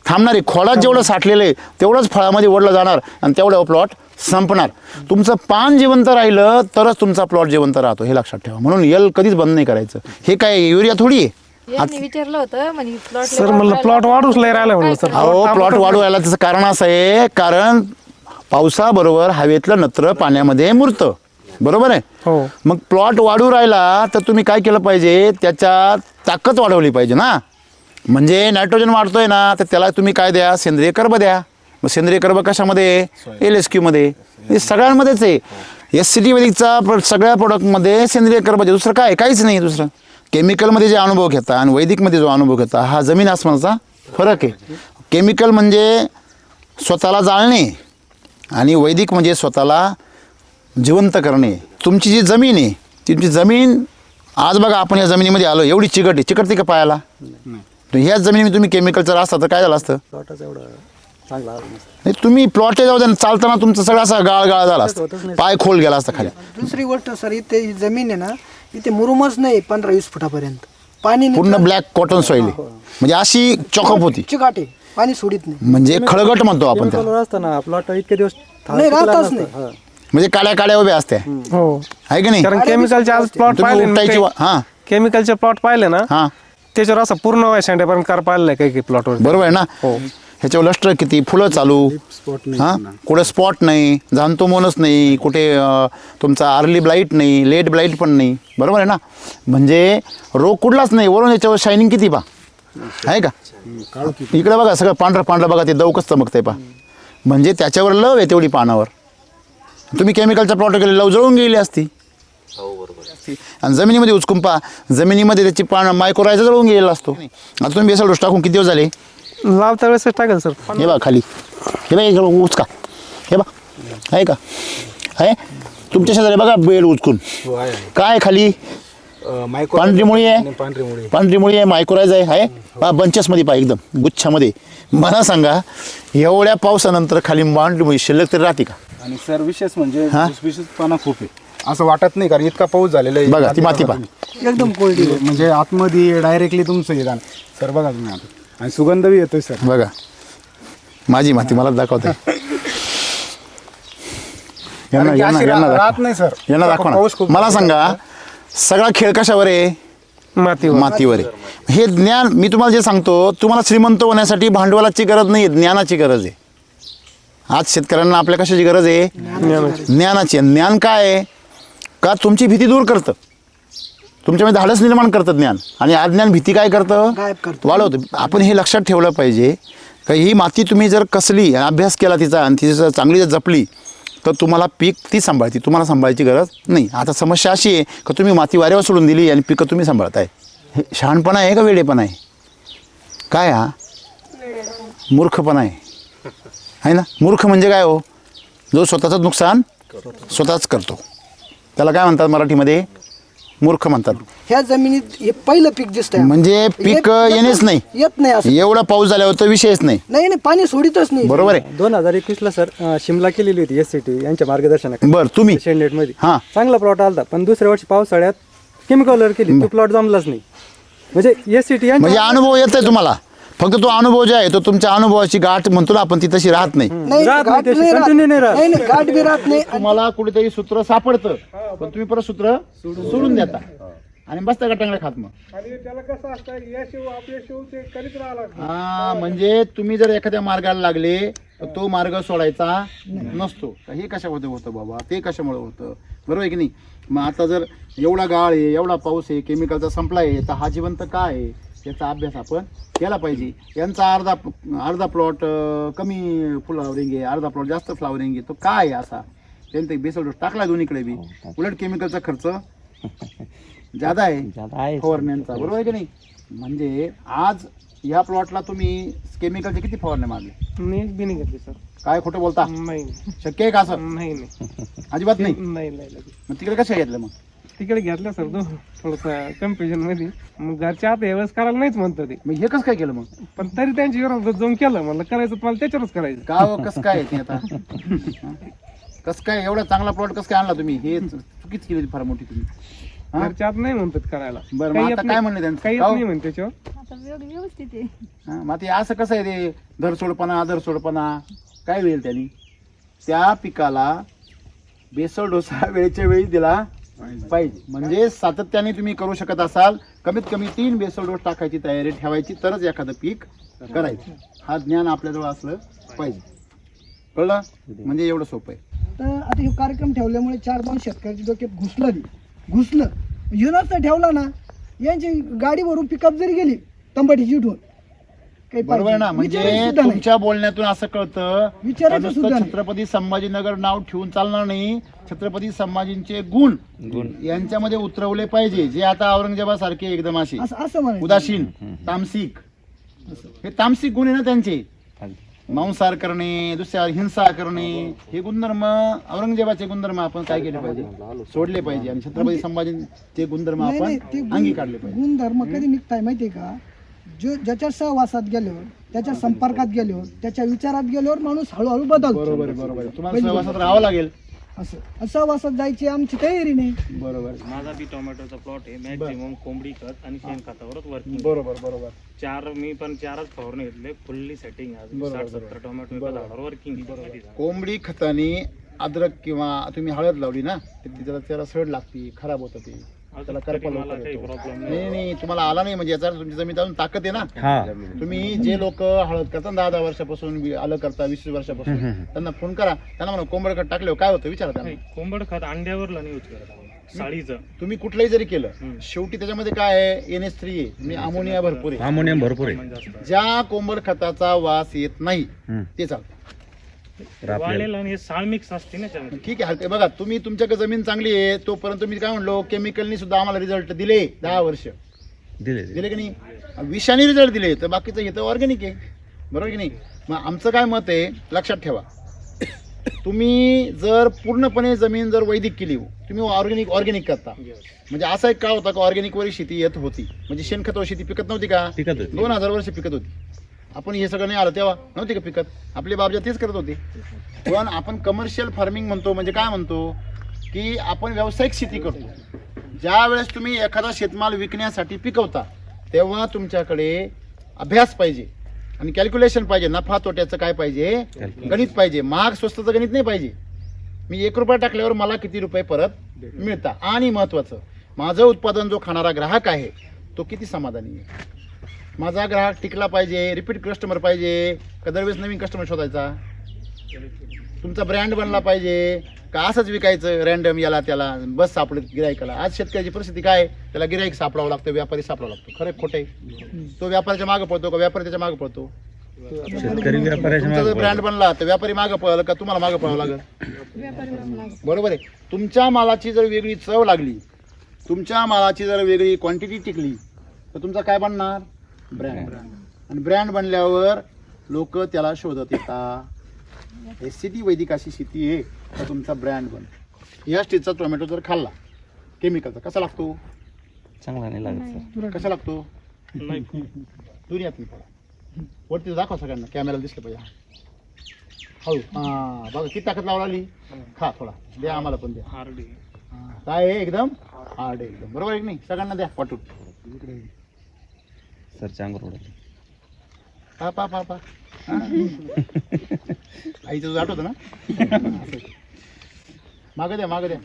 थांबणार आहे. खोडात जेवढं साठलेलं आहे तेवढंच फळामध्ये ओढलं जाणार आणि तेवढं प्लॉट संपणार. तुमचं पान जिवंत राहिलं तरच तुमचा प्लॉट जिवंत राहतो, हे लक्षात ठेवा. म्हणून यल कधीच बंद नाही करायचं. हे काय युरिया थोडी आहे? यांनी विचारलं होतं म्हणजे प्लॉट सर म्हणलं प्लॉट वाढूच लय राहिला म्हणलं सर. अहो, प्लॉट वाढू यायला त्याचं कारण असं आहे, कारण पावसाबरोबर हवेतलं नत्र पाण्यामध्ये मुरतं, बरोबर आहे? हो. मग प्लॉट वाढू राहिला तर तुम्ही काय केलं पाहिजे? त्याच्यात ताकद वाढवली पाहिजे ना. म्हणजे नायट्रोजन वाढतोय ना तर त्याला तुम्ही काय द्या? सेंद्रिय कर्ब द्या. मग सेंद्रिय कर्ब कशामध्ये? LSQ मध्ये. हे सगळ्यांमध्येच आहे. SCT वैदिकचा सगळ्या प्रोडक्टमध्ये सेंद्रिय कर्ब आहे. दुसरं काय? काहीच नाही दुसरं. केमिकलमध्ये जे अनुभव घेता आणि वैदिकमध्ये जो अनुभव घेता हा जमीन आसमानाचा फरक आहे. केमिकल म्हणजे स्वतःला जाळणे आणि वैदिक म्हणजे स्वतःला जिवंत करणे. तुमची जी जमीन आहे, तुमची जमीन आज बघा, आपण या जमिनीमध्ये आलो, एवढी चिकट आहे, चिकटते का पायाला? ह्याच जमिनीमध्ये तुम्ही केमिकलचं रास्ता तर काय झालं असतं? नाही, तुम्ही प्लॉटला जाऊ द्या, चालताना तुमचं सगळं असा गाळ झाला असतं, पाय खोल गेला असता खाली. दुसरी गोष्ट सर, इथे ही जमीन आहे ना, इथे मुरुमच नाही 15-20 फुटापर्यंत. पाणी पूर्ण ब्लॅक कॉटन सॉइल आहे. म्हणजे अशी चॉकअप होती, चिकाटे, पाणी सोडित नाही. म्हणजे खळगट म्हणतो आपण त्याला. असताना प्लॉट इतके दिवस नाही, राहतच नाही. म्हणजे काड्या उभ्या असत्या, हो. आहे की नाही? कारण केमिकलचे आज प्लॉट तुम्ही पाहिले उपटायची हां केमिकलचे प्लॉट पाहिले ना, हां, त्याच्यावर असं पूर्ण वयसांड्यापर्यंत कार पाहिलेलं आहे काही प्लॉटवर. बरोबर आहे ना. ह्याच्यावर लष्टर किती, फुलं चालू, हां, कुठे स्पॉट नाही, झांतोमोनस नाही, कुठे तुमचा अर्ली ब्लाईट नाही, लेट ब्लाईट पण नाही, बरोबर आहे ना. म्हणजे रोग कुठलाच नाही. वरून याच्यावर शायनिंग किती पा आहे का? इकडे बघा, सगळं पांढरं बघा, ते दवकच चमकतंय पा. म्हणजे त्याच्यावर लव आहे तेवढी पानावर. तुम्ही केमिकलचा प्लॉट केले, लव जळून गेली असती. आणि जमिनीमध्ये उचकून पा, जमिनीमध्ये त्याची पान मायक्रोरायझा जळून गेलेला असतो. आता तुम्ही बेसल डोस टाकून किती दिवस झाले? लावता वेळेस टाकेल सर. हे बा खाली, हे बा इकडं उचका, हे बा आहे का? आहे तुमच्या शेजारी बघा बेल उचकून. काय खाली? पांढरी मुळी आहे, पांढरी मुळी आहे, मायक्रोरायझा आहे बा, बंचेसमध्ये पा, एकदम गुच्छामध्ये. मला सांगा, एवढ्या पावसानंतर खाली पांढरी मुळी शिल्लक तरी राहते का? आणि सर विशेष म्हणजे पाना खूप आहे असं वाटत नाही, कारण इतका पाऊस झालेला आहे. बघा ती माती पा, एकदम कोरडी. म्हणजे आतमध्ये डायरेक्टली तुमचं हे झालं सर. बघा तुम्ही आता, आणि सुगंध बी येतोय सर. बघा माझी माती मला दाखवते. राहत नाही सर, यांना दाखवा पाऊस ना. खूप मला सांगा, सगळा खेळ कशावर आहे? मातीवर आहे. हे ज्ञान मी तुम्हाला जे सांगतो, तुम्हाला श्रीमंत होण्यासाठी भांडवलाची गरज नाही, ज्ञानाची गरज आहे. आज शेतकऱ्यांना आपल्या कशाची गरज आहे? ज्ञानाची. ज्ञान काय आहे? का तुमची भीती दूर करतं, तुमच्यामध्ये धाडस निर्माण करतं ज्ञान. आणि अज्ञान भीती काय करतं? गायब करतं. वाढवतं. आपण हे लक्षात ठेवलं पाहिजे का ही माती तुम्ही जर कसली, अभ्यास केला तिचा आणि ती जर चांगली जर जपली तर तुम्हाला पीक ती सांभाळते, तुम्हाला सांभाळायची गरज नाही. आता समस्या अशी आहे का तुम्ही माती वाऱ्यावर सोडून दिली आणि पिकं तुम्ही सांभाळताय. हे शहाणपणा आहे का वेडेपणा आहे? काय हा? मूर्खपणा आहे ना. मूर्ख म्हणजे काय हो? जो स्वतःचं नुकसान स्वतःच करतो, त्याला काय म्हणतात मराठीमध्ये? मूर्ख म्हणतात. ह्या जमिनीत हे पहिलं पीक दिसतंय. म्हणजे पीक येणेच नाही, येत नाही असं. एवढा पाऊस झाल्यावर तर विषयच नाही. नाही, पाणी सोडितच नाही. बरोबर आहे. 2021 सर शिमला केलेली होती SCT यांच्या मार्गदर्शनाखाली. बरं, तुम्ही शेंडेट मध्ये हां, चांगला प्लॉट आलता, पण दुसऱ्या वर्षी पावसाळ्यात केमिकलवर केली, तो प्लॉट जमलाच नाही. म्हणजे SCT म्हणजे अनुभव येतोय तुम्हाला, फक्त तो अनुभव जो आहे तो तुमच्या अनुभवाची गाठ म्हणतो ना आपण, ती तशी राहत नाही. नाही, राहत नाही, गाठ त्याची नाही राहत. continue नाही राहत. नाही, गाठ बी राहत नाही. तुम्हाला कुठेतरी सूत्र सापडतं, पण तुम्ही परत सूत्र सोडून देता आणि बसता गटांगड्या खात. मग हा, म्हणजे तुम्ही जर एखाद्या मार्गाला लागले तर तो मार्ग सोडायचा नसतो. हे कशामध्ये होतं बाबा, ते कशामुळे होतं, बरोबर आहे की नाही? मग आता जर एवढा गाळ आहे, एवढा पाऊस आहे, केमिकलचा संपला आहे, तर हा जिवंत काय आहे याचा अभ्यास आपण केला पाहिजे. यांचा अर्धा प्लॉट कमी फ्लावरिंग आहे, अर्धा प्लॉट जास्त फ्लावरिंग आहे, तो काय आहे असा? त्यांनी बेसल डोस टाकला दोन्हीकडे बी. उलट केमिकलचा खर्च ज्यादा आहे फवारण्यांचा, बरोबर आहे की नाही? म्हणजे आज या प्लॉटला तुम्ही केमिकलचे किती फवारण्या मारले? मी एक बी नाही घेतली सर. काय खोटं बोलता? नाही शक्य आहे का असं? नाही नाही अजिबात नाही. नाही नाही मग तिकडे कशा घेतलं मग? तिकडे घेतलं सर थोडस कन्फ्युजन मध्ये. मग घरच्या आता यावेळेस करायला नाहीच म्हणतो ते, मग हे कसं काय केलं मग? पण तरी त्यांच्या विरोधात जाऊन केलं. म्हणलं करायचं तुम्हाला त्याच्यावरच करायचं. का हो, कसं काय ते आता? कसं काय एवढा चांगला प्लॉट कसं काय आणला तुम्ही? हे चुकीच केली फार मोठी तुम्ही. हा? घरच्या आत नाही म्हणतात करायला. बरं, मग काही आता येत काय नाही. म्हणले त्यांचं? काही येत का हो? नाही म्हणते त्याच्यावर. आता व्यवस्थित आहे. हा, मग ते असं कसं आहे ते धरसोडपणा काय होईल त्यांनी? त्या पिकाला बेसल डोसा वेळेच्या वेळी दिला पाहिजे. म्हणजे सातत्याने तुम्ही करू शकत असाल, कमीत कमी 3 बेसल डोस टाकायची तयारी ठेवायची, तरच एखादं पीक करायचं. हा ज्ञान आपल्याजवळ असलं पाहिजे. कळलं? म्हणजे एवढं सोपं आहे. तर आता हे कार्यक्रम ठेवल्यामुळे 4-5 शेतकऱ्याच्या डोक्यात घुसलं युनच ठेवला ना, यांची गाडी भरून पिकअप जरी गेली तंबाटीची उठून काही बरोबर आहे ना? म्हणजे विचारायचं सुद्धा नाही. तुमच्या बोलण्यातून असं कळतं विचारायचं का नुसतं सुद्धा नाही. छत्रपती संभाजीनगर नाव ठेवून चालणार नाही. छत्रपती संभाजींचे गुण यांच्यामध्ये उतरवले पाहिजे, जे आता औरंगजेबासारखे एकदम असे असं म्हणायचं. उदासीन, तामसिक, हे तामसिक गुण आहे ना त्यांचे. मांसाहार करणे, दुसऱ्या हिंसा करणे, हे गुणधर्म औरंगजेबाचे गुणधर्म आपण काय केले पाहिजे? सोडले पाहिजे. आणि छत्रपती संभाजींचे गुणधर्म नाही, आपण नाही, ते अंगी काढले पाहिजे. गुणधर्म कधी निघताय माहितीये का? जो ज्याच्या सहवासात गेल्यावर, त्याच्या संपर्कात गेल्यावर, त्याच्या विचारात गेल्यावर माणूस हळूहळू बदलतो. बरोबर आहे, बरोबर आहे. तुम्हाला सहवासात राहावं लागेल. असं सहवासात जायची आमची तयारी नाही. बरोबर माझा बी टोमॅटोचा प्लॉट आहे. मॅक्झिमम कोंबडी खत आणि शेणखतावरच वर्किंग. बरोबर. मी पण 4च फवारणी घेतले. Fully setting. 60-70 टोमॅटो एका झाडावर वर्किंग. कोंबडी खताने अद्रक किंवा तुम्ही हळद लावली ना, त्याला सड लागते, खराब होतं ते, त्याला करपा लवकर येतो. प्रॉब्लेम नाही तुम्हाला आला नाही म्हणजे याचा तुमची जमीन अजून ताकद आहे ना. तुम्ही जे लोक हळद करता 10 वर्षापासून, आलं करता 20 वर्षापासून, त्यांना फोन करा, त्यांना म्हणा कोंबड खत टाकल्यावर काय होतं विचारा त्यांना. कोंबड खत अंड्यावरला नाही यूज करत आम्ही. साळीचं तुम्ही कुठलंही जरी केलं, शेवटी त्याच्यामध्ये काय आहे? NH3 आहे, म्हणजे अमोनिया भरपूर आहे. ज्या कोंबड खताचा वास येत नाही ते चालतं. वाळलेलं आणि हे साळ मिक्स असते ना त्यामध्ये. ठीक आहे. ते बघा, तुम्ही तुमच्याकडे जमीन चांगली आहे तोपर्यंत मी काय म्हणलो, केमिकलनी सुद्धा आम्हाला रिझल्ट दिले. 10 वर्ष दिले की नाही? विषाने रिझल्ट दिले, तर बाकीचं हे तर ऑर्गॅनिक आहे. बरोबर की नाही? मग आमचं काय मत आहे, लक्षात ठेवा, तुम्ही जर पूर्णपणे जमीन जर वैदिक केली, तुम्ही ऑर्गॅनिक करता, म्हणजे असा एक काळ होता का ऑर्गॅनिकवर शेती येत होती. म्हणजे शेणखतावर शेती पिकत नव्हती का? 2000 वर्ष पिकत होती. आपण हे सगळं नाही आलं तेव्हा नव्हती का पिकत? आपले बाबजा तेच करत होते. पण आपण कमर्शियल फार्मिंग म्हणतो, म्हणजे काय म्हणतो की आपण व्यावसायिक शेती करतो. ज्या वेळेस तुम्ही एखादा शेतमाल विकण्यासाठी पिकवता, तेव्हा तुमच्याकडे अभ्यास पाहिजे आणि कॅल्क्युलेशन पाहिजे. नफा तोट्याचं काय पाहिजे? गणित पाहिजे. महाग स्वस्तचं गणित नाही पाहिजे. मी 1 रुपया टाकल्यावर मला किती रुपये परत मिळतात. आणि महत्त्वाचं, माझं उत्पादन जो खाणारा ग्राहक आहे तो किती समाधानी आहे. माझा ग्राहक टिकला पाहिजे, रिपीट कस्टमर पाहिजे का दरवेळेस नवीन कस्टमर शोधायचा? तुमचा ब्रँड बनला पाहिजे का असंच विकायचं रँडम याला त्याला, बस सापडत गिरायकाला? आज शेतकऱ्याची परिस्थिती काय आहे? त्याला गिराईक सापडावं लागतं, व्यापारी सापडावं लागतो. खरं खोटे? तो व्यापाऱ्याच्या मागे पळतो का व्यापारी त्याच्या मागे पळतो? तुमचा जर ब्रँड बनला तर व्यापारी मागे पळाला का तुम्हाला मागे पळावं लागेल? बरोबर आहे. तुमच्या मालाची जर वेगळी चव लागली, तुमच्या मालाची जर वेगळी क्वांटिटी टिकली, तर तुमचा काय बनणार? ब्रँड. आणि ब्रँड बनल्यावर लोक त्याला शोधत येतात. SCT वैदिक अशी शेती आहे तर तुमचा ब्रँड बन. या स्टेजचा टोमॅटो जर खाल्ला केमिकलचा, कसा लागतो? चांगला नाही लागत. कसा लागतो? दुनियात नाही पडा. वरती दाखवा सगळ्यांना, कॅमेराला दिसलं पाहिजे. हळू. हा बघा किती ताकद लावली. खा थोडा, द्या आम्हाला पण द्या. हार्डी काय आहे? एकदम हार्ड आहे एकदम. बरोबर आहे की नाही? सगळ्यांना द्या वाटून. सर चांगलं पा पा पा पा. आईचं तुझं आठवतं ना? मागं द्या, मागं द्या.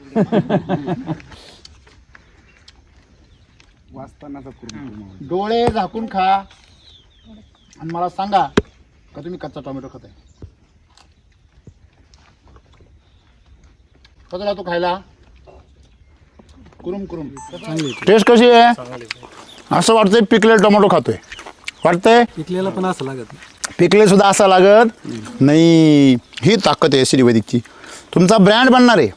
डोळे झाकून खा आणि मला सांगा का तुम्ही कच्चा टोमॅटो खाताय. कसा लागतो खायला? कुरुम कुरुम. टेस्ट कशी आहे? असं वाटतंय पिकलेला टोमॅटो खातोय. वाटतंय पिकलेला पण असं लागत नाही. पिकले सुद्धा असा लागत नाही. ही ताकद आहे SCT वैदिकची. तुमचा ब्रँड बनणार आहे.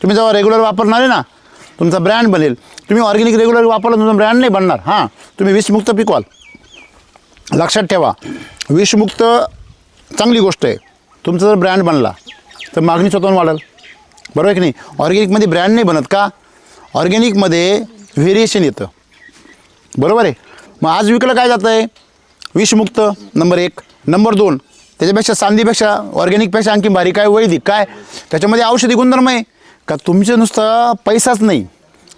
तुम्ही जेव्हा रेग्युलर वापरणार आहे ना, तुमचा ब्रँड बनेल. तुम्ही ऑर्गॅनिक रेग्युलर वापरला तुमचा ब्रँड नाही बनणार. हां, तुम्ही विषमुक्त पिकवाल. लक्षात ठेवा, विषमुक्त चांगली गोष्ट आहे. तुमचा जर ब्रँड बनला तर मागणी स्वतःहून वाढेल. बरोबर आहे की नाही? ऑर्गॅनिकमध्ये ब्रँड नाही बनत का? ऑर्गॅनिकमध्ये व्हेरिएशन येतं. बरोबर आहे. मग आज विकलं काय जातं आहे? विषमुक्त नंबर 1. नंबर 2, त्याच्यापेक्षा सांदीपेक्षा ऑर्गॅनिकपेक्षा आणखी भारी काय? वैदिक. काय त्याच्यामध्ये औषधी गुणधर्म आहे का? तुमचं नुसतं पैसाच नाही,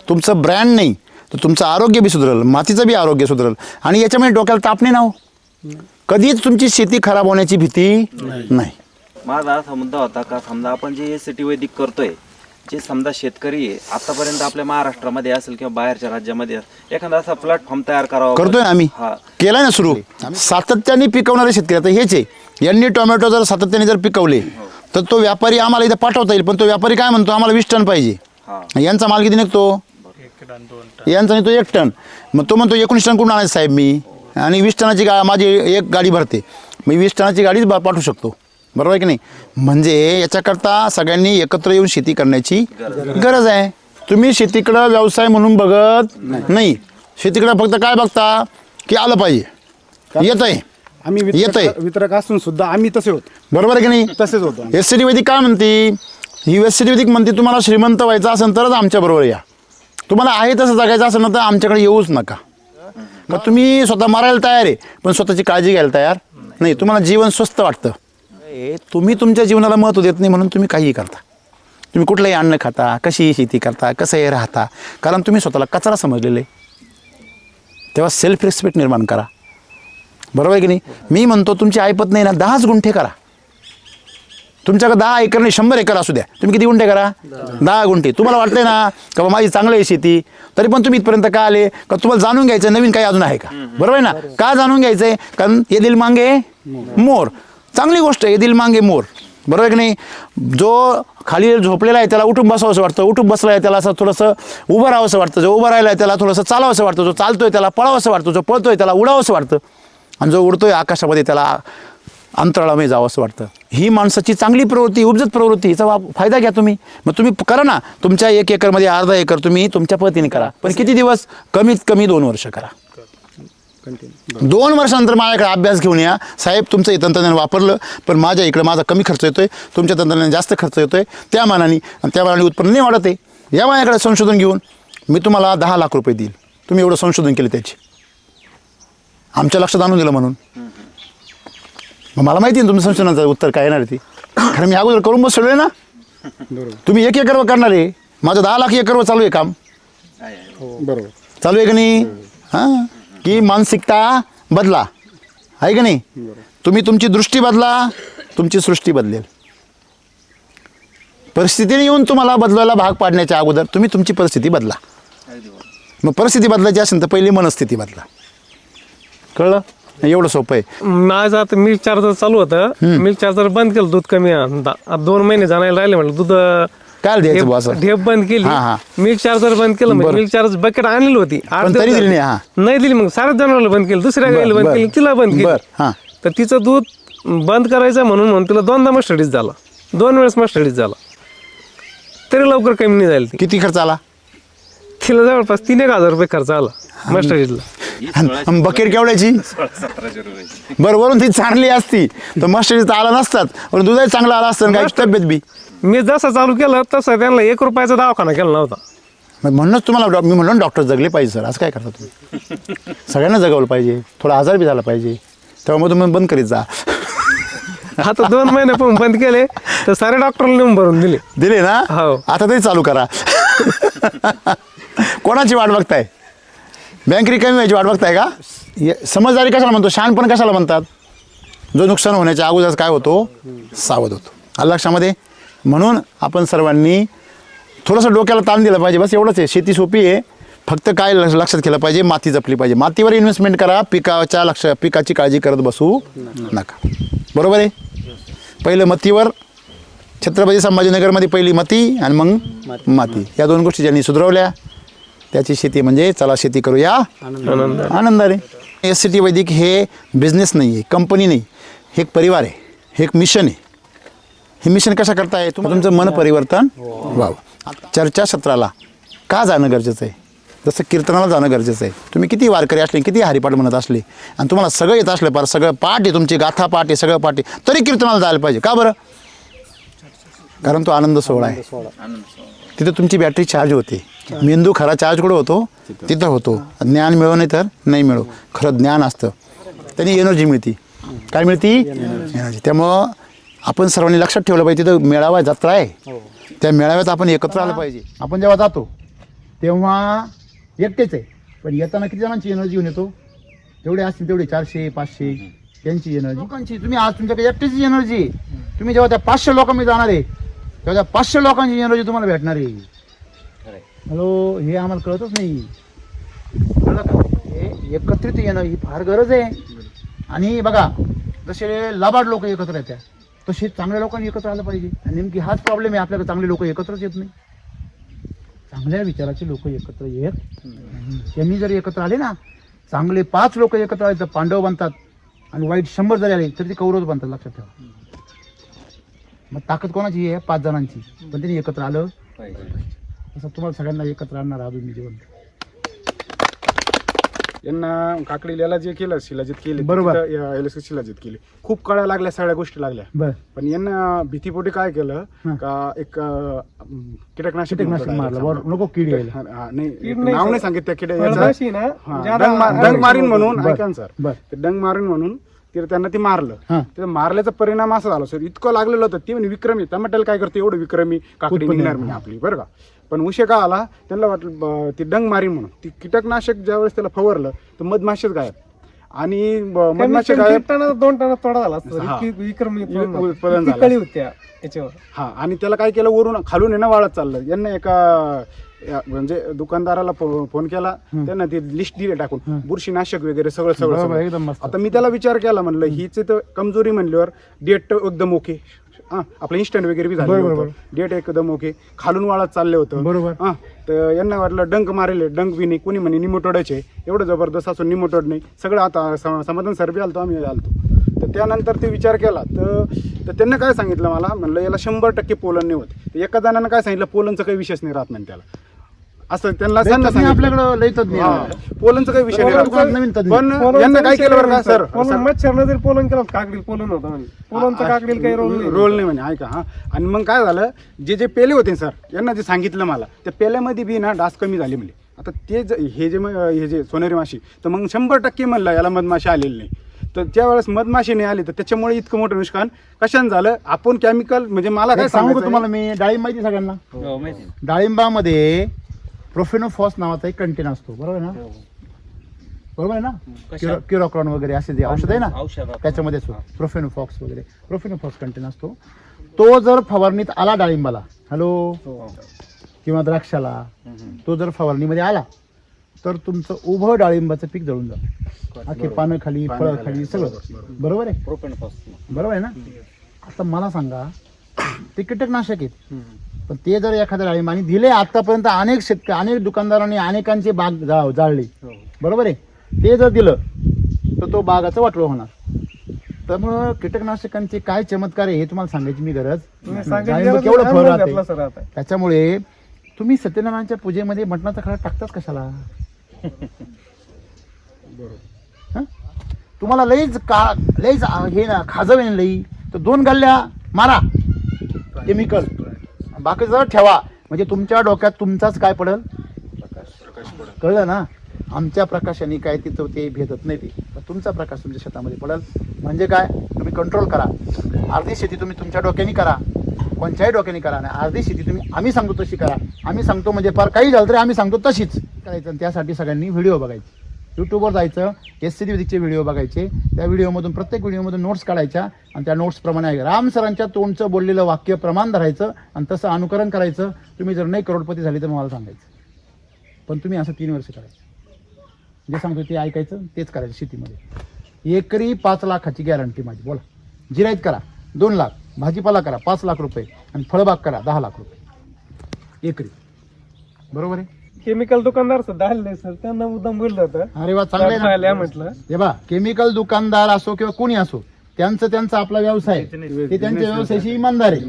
तुमचं ब्रँड नाही, तर तुमचं आरोग्य बी सुधरल, मातीचं बी आरोग्य सुधरल. आणि याच्यामध्ये डोक्याला ताप नाही ना हो. कधीच तुमची शेती खराब होण्याची भीती नाही. माझा असा मुद्दा होता का समजा आपण जे एस टी वैदिक करतोय, जे समजा शेतकरी आहे आतापर्यंत आपल्या महाराष्ट्रामध्ये असेल किंवा बाहेरच्या राज्यामध्ये असेल, एखादा असा प्लॅटफॉर्म तयार करावा. करतोय ना आम्ही, हा. केलाय ना सुरू. सातत्याने पिकवणारे शेतकरी आता हेच आहे. यांनी टोमॅटो जर सातत्याने जर पिकवले तर तो व्यापारी आम्हाला इथे पाठवता येईल. पण तो व्यापारी काय म्हणतो? आम्हाला 20 टन पाहिजे. यांचा माल किती निघतो? यांचा निघतो 1 टन. मग तो म्हणतो 19 टन कुठून आणायचं साहेब मी? आणि 20 टनाची माझी एक गाडी भरते, मी 20 टनाची गाडीच पाठवू शकतो. बरोबर आहे की नाही? म्हणजे याच्याकरता सगळ्यांनी एकत्र येऊन शेती करण्याची गरज आहे. तुम्ही शेतीकडं व्यवसाय म्हणून बघत नाही. शेतीकडं फक्त काय बघता की आलं पाहिजे, येत आहे, आम्ही येतंय. वितरक असून सुद्धा आम्ही तसे होतो. बरोबर आहे की नाही? तसेच होतो. एस सी वैदिक काय म्हणते? ही एस सी वैदिक म्हणते तुम्हाला श्रीमंत व्हायचं असेल तरच आमच्याबरोबर या. तुम्हाला आहे तसं जगायचं असेल ना तर आमच्याकडे येऊच नका. मग तुम्ही स्वतः मारायला तयार आहे पण स्वतःची काळजी घ्यायला तयार नाही. तुम्हाला जीवन स्वस्त वाटतं, तुम्ही तुमच्या जीवनाला महत्त्व देत नाही म्हणून तुम्ही काहीही करता. तुम्ही कुठलंही अन्न खाता, कशीही शेती करता, कसंही राहता, कारण तुम्ही स्वतःला कचरा समजलेले. तेव्हा सेल्फ रिस्पेक्ट निर्माण करा. बरोबर आहे की नाही? मी म्हणतो तुमची ऐपत नाही ना, 10 गुंठे करा. तुमच्याकडे 10 एकर नाही 100 एकर असू द्या, तुम्ही किती गुंठे करा? 10 गुंठे. तुम्हाला वाटतंय ना का बा माझी चांगली आहे शेती, तरी पण तुम्ही इथपर्यंत का आले? का तुम्हाला जाणून घ्यायचं नवीन काही अजून आहे का? बरोबर आहे ना? का जाणून घ्यायचं आहे? कारण ये दिल मांगे मोर. चांगली गोष्ट आहे, ये दिल मांगे मोर. बरोबर आहे की नाही? जो खाली झोपलेला आहे त्याला उठून बसावंसं वाटतं, उठून बसला आहे त्याला असं थोडंसं उभं राहावंसं वाटतं, जो उभं राहिला आहे त्याला थोडंसं चालावंसं वाटतं, जो चालतोय त्याला पळावंसं वाटतं, जो पळतोय त्याला उडावंसं वाटतं, आणि जो उडतोय आकाशामध्ये त्याला अंतराळामध्ये जावं असं वाटतं. ही माणसाची चांगली प्रवृत्ती, उपजत प्रवृत्ती, हिचा फायदा घ्या तुम्ही. मग तुम्ही करा ना, तुमच्या 1 एकरमध्ये अर्धा एकर तुम्ही तुमच्या पद्धतीने करा. पण किती दिवस? कमीत कमी 2 वर्ष करा. 2 वर्षानंतर माझ्याकडे अभ्यास घेऊन या. साहेब तुमचं हे तंत्रज्ञान वापरलं पण माझ्या इकडे माझा कमी खर्च येतोय, तुमच्या तंत्रज्ञान जास्त खर्च येतोय, त्या मानाने उत्पन्न नाही वाढत आहे. या माझ्याकडे संशोधन घेऊन मी तुम्हाला 10 लाख रुपये देईल. तुम्ही एवढं संशोधन केलं त्याची, आमच्या लक्षात आणून दिलं म्हणून. मग मला माहिती आहे तुमचं संशोधनाचं उत्तर काय येणार आहे ती, कारण मी अगोदर करून बसलो आहे ना. तुम्ही 1 एकरवर करणार आहे, माझं 10 लाख एकरवर चालू आहे काम. बरोबर चालू आहे का नाही? हां, की मानसिकता बदला, आहे का नाही? तुम्ही तुमची दृष्टी बदला, तुमची सृष्टी बदलेल. परिस्थितीने येऊन तुम्हाला बदलायला भाग पाडण्याच्या अगोदर तुम्ही तुमची परिस्थिती बदला. मग परिस्थिती बदलायची असेल तर पहिली मनस्थिती बदला. कळलं? एवढं सोपं आहे. माझं आता मिल्क चार्जर चालू होतं, मिल्क चार्जर बंद केलं, दूध कमी आता 2 महिने जाणायला राहिले म्हटलं दूध काय द्यायचं बुवा असं? ढेप बंद केली, हा, हा. मिल्क चार्जर बंद केलं. मिल्क चार्जर बकेट आणलेली होती, 8 पण तरी दिली नाही. हां, नाही दिली. मग साऱ्याच जनावराला बंद केलं, दुसऱ्या गाईला बंद केली, तिला बंद केली. हां. तर तिचं दूध बंद करायचं म्हणून तिला 2दा मस्टडीज झाला, 2 वेळेस मस्टडीज झाला, तरी लवकर कमी नाही झाली. किती खर्च आला? तिला जवळपास 3,000 रुपये खर्च आला मस्टडीजला. बकेट केवढ्याची? 1700 रुपये. बरं, वरून ती चांगली असती तर मस्टडीज आला नसतात, पण दुधाही चांगला आला असतं. काय तब्येत बी मी जसं चालू केलं तसं त्यांना 1 रुपयाचा दवाखाना केला नव्हता. म्हणूनच तुम्हाला मी म्हणलो डॉक्टर जगले पाहिजे सर. असं काय करता तुम्ही? सगळ्यांना जगवलं पाहिजे, थोडा आजार बी झाला पाहिजे, तेव्हा मग तुम्ही बंद करीत जा. आता 2 महिने पण बंद केले तर सारे डॉक्टरला नेऊन भरून दिले ना? हो. आता तरी चालू करा. कोणाची वाट बघताय? बँक रिकामी व्हायची वाट बघताय का? समजदारी कशाला म्हणतो, शहाणपण कशाला म्हणतात? जो नुकसान होण्याच्या अगोदर काय होतो? सावध होतो. आलं लक्षामध्ये? म्हणून आपण सर्वांनी थोडंसं डोक्याला ताण दिला पाहिजे, बस एवढंच आहे. शेती सोपी आहे, फक्त काय लक्षात केलं पाहिजे, माती जपली पाहिजे. मातीवर इन्व्हेस्टमेंट करा, पिकाची काळजी करत बसू नका. बरोबर आहे? पहिलं मातीवर, छत्रपती संभाजीनगरमध्ये पहिली माती आणि मग माती, या 2 गोष्टी ज्यांनी सुधारवल्या त्याची शेती म्हणजे चला शेती करूया आनंदाने. SCT वैदिक हे बिझनेस नाही आहे, कंपनी नाही, हे एक परिवार आहे, हे एक मिशन आहे. हे मिशन कशा करताय? तुमचं मन परिवर्तन व्हावं. चर्चासत्राला का जाणं गरजेचं आहे? जसं कीर्तनाला जाणं गरजेचं आहे. तुम्ही किती वारकरी असले, किती हरिपाठ म्हणत असले आणि तुम्हाला सगळं येत असलं, पार सगळं पाठ आहे, तुमची गाथा पाठ आहे, सगळं पाठ आहे, तरी कीर्तनाला जायला पाहिजे. का बरं? कारण तो आनंद सोहळा आहे. तिथं तुमची बॅटरी चार्ज होते. मेंदू खरा चार्ज कुठं होतो? तिथं होतो. ज्ञान मिळो नाही तर नाही मिळो, खरं ज्ञान असतं, त्यांनी एनर्जी मिळते. काय मिळते? एनर्जी. त्यामुळं आपण सर्वांनी लक्षात ठेवलं पाहिजे, तिथं मेळावा जत्रा आहे, त्या मेळाव्यात आपण एकत्र आलं पाहिजे. आपण जेव्हा जातो तेव्हा एकटेच आहे, पण येताना किती जणांची एनर्जी घेऊन येतो? तेवढे असतील तेवढे 400-500 त्यांची एनर्जी लोकांची. तुम्ही आज तुमच्याकडे एकटेची एनर्जी, तुम्ही जेव्हा त्या 500 लोकांमध्ये जाणार आहे तेव्हा त्या 500 लोकांची एनर्जी तुम्हाला भेटणार आहे. हॅलो, हे आम्हाला कळतच नाही. कळलं का? हे एकत्रित येणं ही फार गरज आहे. आणि बघा, जसे लबाड लोक एकत्र येतात तसे चांगल्या लोकांनी एकत्र आलं पाहिजे. आणि नेमकी हाच प्रॉब्लेम आहे, आपल्याकडे चांगले लोक एकत्रच येत नाही. चांगल्या विचाराचे लोक एकत्र येत नाही. त्यांनी जर एकत्र आले ना, चांगले 5 लोक एकत्र आले तर पांडव बनतात, आणि वाईट 100 जरी आले तरी ते कौरव बनतात. लक्षात ठेवा. मग ताकद कोणाची आहे? 5 जणांची. पण त्यांनी एकत्र आलं पाहिजे. असं तुम्हाला सगळ्यांना एकत्र आणणार अजून मी जेवण. यांना काकडीला जे केलं, शिलाजित केली, बरोबर. शिलाजित केली, खूप कळ्या लागल्या, सगळ्या गोष्टी लागल्या. बर. पण यांना भीतीपोटी काय केलं का, एक कीटकनाशक मारलं. बरं, नको किडी यायला. नाही, नाव नाही सांगितलं त्या किड्याचं. फळबाशी ना, डंग मारीन म्हणून, बर. ऐका ना सर, बर. ते डंग मारीन म्हणून त्यांना ती मारलं. हा. ते मारल्याचा परिणाम असा झाला सर, इतकं लागलेलं होतं. ती म्हणे विक्रमी टमाट्याला काय करते, एवढं विक्रमी काकडी निघणार म्हणे आपली, बरं का. पण उशे का आला, त्यांना वाटलं ती डंग मारीन म्हणून. ती कीटकनाशक ज्यावेळेस त्याला फवारलं तर मधमाशीच गायब. आणि मधमाशी गायब, 2 टनात तोडा झाला असता. हा. इतकी विक्रमी उत्पादन इतकी झालं. कळी होत्या याच्यावर. हा. आणि त्याला काय केलं, वरून खालून येणं वाळत चाललं. यांना एका म्हणजे दुकानदाराला फोन केला, त्यांना ती लिस्ट दिली टाकून, बुरशीनाशक वगैरे सगळं बरोबर, सगळं. एकदम मस्त. आता मी त्याला विचार केला, म्हणलं हीच तर कमजोरी म्हणल्यावर डेट एकदम ओके, आपलं इन्स्टंट वगैरे बी झालं होतं, डेट एकदम ओके, खालून वाळत चालले होतं. बरोबर. तर यांना वाटलं डंक मारेले, डंक बी नाही, कोणी म्हणे निमोटोडाचे, एवढं जबरदस्त असून निमोटोड नाही. सगळं आता समाधान सरबी आलतो, आम्ही आलतो. तर त्यानंतर ते विचार केला, तर त्यांना काय सांगितलं मला, म्हणलं याला 100% पोलन नाही होत. एका जणांना काय सांगितलं, पोलनचं काही विषयच नाही राहत नाही त्याला, असं त्यांना आपल्याकडे लय तज्ञ पोलनचा काही विषय नाही राहत. नवीन तज्ञ. पण यांना काय केलं बरं का सर, मच्छरनं जरी पोलन केलं, काकडील पोलन होतं म्हणजे. पोलनचं काकडील काही रोल नाही म्हणे, ऐका. हा. आणि मग काय झालं, जे जे पेले होते सर, यांना जे सांगितलं मला, त्या पेल्यामध्ये बी ना डास कमी झाले म्हणजे. आता ते हे जे सोनेरी माशी, तर मग 100% म्हणलं याला मधमाशी आलेली नाही. तर ज्या वेळेस मधमाशी नाही आली, तर त्याच्यामुळे इतकं मोठं नुकसान कशाने झालं. आपण केमिकल म्हणजे मला काय सांगू सांगू का तुम्हाला मी, डाळिंब माहिती सगळ्यांना? डाळिंबामध्ये प्रोफेनोफॉस नावाचा एक कंटेन असतो, बरोबर आहे ना? बरोबर आहे ना? क्युरोक्रॉन वगैरे असे जे औषध आहे ना, त्याच्यामध्ये प्रोफेनोफॉक्स वगैरे, प्रोफेनोफॉक्स कंटेन असतो. तो जर फवारणीत आला डाळिंबाला, हॅलो, किंवा द्राक्षाला, तो जर फवारणीमध्ये आला तर तुमचं उभं डाळिंबाचं पीक जळून जातं. अख्खे पानं खाली, फळं खाली, सगळं. बरोबर आहे? बरोबर आहे ना? आता मला सांगा, ते कीटकनाशक आहेत, पण ते जर एखाद्या डाळिंब आणि दिले, आतापर्यंत अनेक दुकानदारांनी अनेकांचे बाग जाळले, बरोबर आहे, ते जर दिलं तर तो बागाचं वाटोळं होणार. त्यामुळं कीटकनाशकांचे काय चमत्कार आहे हे तुम्हाला सांगायची मी गरज नाही. केवढं फळ राहते. त्याच्यामुळे तुम्ही सत्यनारायणच्या पूजेमध्ये मटणाचा खडा टाकताच कशाला? तुम्हाला लईच हे ना खाजवेन लई, तर 2 गल्ल्या मारा केमिकल, बाकी जर ठेवा, म्हणजे तुमच्या डोक्यात तुमचाच काय पडेल, कळलं ना? आमच्या प्रकाशाने काय तिथं ते भेटत नाही, ते तुमचा प्रकाश तुमच्या शेतामध्ये पडेल. म्हणजे काय, तुम्ही कंट्रोल करा. अर्धी शेती तुम्ही तुमच्या डोक्याने करा, कोणत्याही डोक्याने करा, आणि अर्धी शेती तुम्ही आम्ही सांगतो तशी करा. आम्ही सांगतो म्हणजे फार काही झालं तरी आम्ही सांगतो तशीच करायचं. आणि त्यासाठी सगळ्यांनी व्हिडिओ बघायचे, यूट्यूबवर जायचं, SCD वैदिकचे व्हिडिओ बघायचे, त्या व्हिडिओमधून प्रत्येक व्हिडिओमधून नोट्स काढायच्या, आणि त्या नोट्सप्रमाणे राम सरांच्या तोंडचं बोललेलं वाक्य प्रमाण धरायचं आणि तसं अनुकरण करायचं. तुम्ही जर नाही करोडपती झाली तर मला सांगायचं. पण तुम्ही असं 3 वर्ष करायचं, जे सांगतो ते ऐकायचं, तेच करायचं. शेतीमध्ये एकरी 5 लाखाची गॅरंटी माझी. बोला, जिरायत करा 2 लाख, भाजीपाला करा 5 लाख रुपये, आणि फळबाग करा 10 लाख रुपये एकरी. बरोबर आहे? केमिकल दुकानदार सुद्धा आले सर, त्यांना मुद्दाम बोललं होतं. अरे वा, चांगलं म्हटलं. हे बा, केमिकल दुकानदार असो किंवा कोणी असो, त्यांचा आपला व्यवसाय, ते त्यांच्या व्यवसायाशी इमानदार आहे.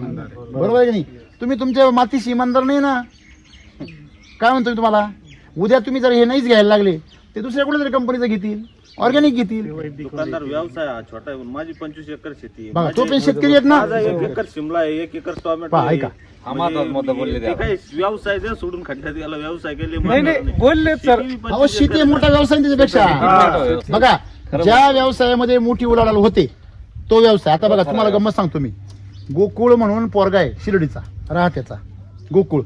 बरोबर आहे की नाही? तुम्ही तुमच्या मातीशी इमानदार नाही ना. काय म्हणतो मी तुम्हाला, उद्या तुम्ही जर हे नाहीच घ्यायला लागले ते दुसऱ्या कुठल्या तरी कंपनीचं घेतील, ऑर्गॅनिक घेतील. दुकानदार व्यवसाय हा छोटा आहे, माझी 25 एकर शेती आहे. बघा तो पण शेतकरी आहेत ना. माझा 1 एकर शिमला आहे, 1 एकर टोमॅटो पहा, आहे. ऐका. ते काय व्यवसाय द्या सोडून खड्ड्यात गेला व्यवसाय केले नाही नाही बोलले सर. अहो शेती मोठा व्यवसाय त्याच्यापेक्षा. बघा ज्या व्यवसायामध्ये मोठी उलाढाल होते तो व्यवसाय. आता बघा तुम्हाला गंमत सांगतो मी, गोकुळ म्हणून पोरगा आहे शिर्डीचा राहत्याचा, गोकुळ,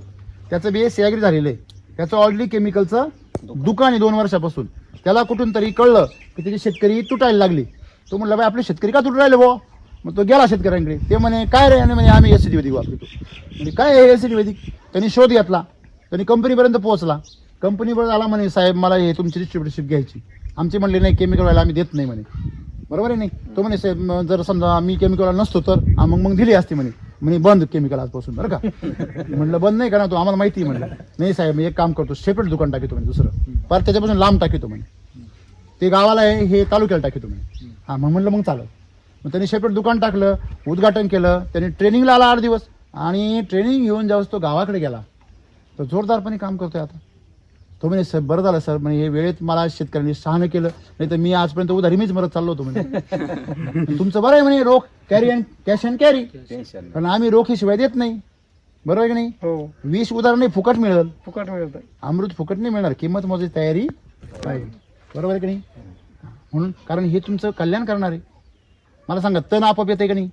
त्याचं BSc ॲग्री झालेलं आहे, त्याचं ऑलरेडी केमिकलचं दुकान आहे 2 वर्षापासून. त्याला कुठून तरी कळलं की त्याची शेतकरी तुटायला लागली. तो म्हणला बाई आपले शेतकरी का तुटू राहिले भाऊ. मग तो गेला शेतकऱ्यांकडे. ते म्हणे काय रे, आणि म्हणे आम्ही SCT वैदिक वापरतो. म्हणजे काय आहे SCT वैदिक. त्यांनी शोध घेतला, त्यांनी कंपनीपर्यंत पोहोचला. कंपनीपर्यंत आला म्हणे साहेब मला हे तुमची डिस्ट्रीब्युटरशिप घ्यायची. आमचे म्हणले नाही केमिकलवाला आम्ही देत नाही म्हणे. बरोबर आहे नाही. तो म्हणे साहेब जर समजा मी केमिकलवाला नसतो तर मग दिली असती म्हणे. म्हणे बंद केमिकल आजपासून बरं का. म्हणलं बंद नाही करा तो आम्हाला माहिती म्हणलं. नाही साहेब मी एक काम करतो सेपरेट दुकान टाकतो म्हणे दुसरं, पर त्याच्यापासून लांब टाकतो म्हणे. ते गावाला आहे हे तालुक्याला टाकतो म्हणे. हां मग म्हणलं मग चालत. मग त्यांनी सेपरेट दुकान टाकलं, उद्घाटन केलं. त्यांनी ट्रेनिंगला आला 8 दिवस आणि ट्रेनिंग घेऊन जेव्हा तो गावाकडे गेला तर जोरदारपणे काम करतोय आता. तो म्हणे सर बरं झालं सर म्हणे हे वेळेत मला शेतकऱ्यांनी शहाणं केलं, नाही तर मी आजपर्यंत उधारी मीच मरत चाललो होतो म्हणे. तुमचं बरं आहे म्हणे रोख carry and cash and carry, कारण आम्ही रोख ही शिवाय देत नाही. बरोबर आहे की नाही. हो विष उधार नाही फुकट मिळेल, फुकट मिळत. अमृत फुकट नाही मिळणार, किंमत मोजायची तयारी पाहिजे. बरोबर आहे की नाही. म्हणून कारण हे तुमचं कल्याण करणार आहे. मला सांगा तण आपोआप येते का नाही,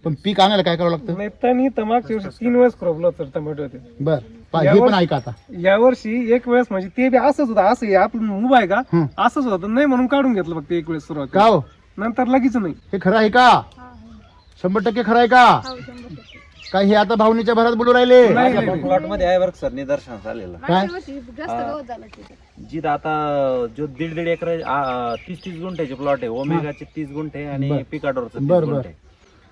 पण पीक आणायला काय करावं लागतं. नाही तणी मागच्या वर्षी 3 वेळेस क्रॉपला तर टोमॅटो होते. बर हे पण ऐका आता. या वर्षी 1 वेळेस म्हणजे ते बी असंच होतं. असं हे आपलं उभा आहे का असंच होतं, नाही म्हणून काढून घेतलं फक्त 1 वेळेस सुरुवात, का हो नंतर लगेच नाही. हे खरं आहे का. 100% खरं आहे का. काय हे आता भावनेच्या भरात बोलू राहिले. प्लॉट मध्ये आहे बरं सर निदर्शनास आलेलं. काय जास्त गवत झालं तिथे. जिथं आता जो 1.5 एकर 30 गुंठ्याचे प्लॉट आहे, ओमेगाचे 30 गुंठे आणि पिकाडोरचं 30 बर बर गुंठे.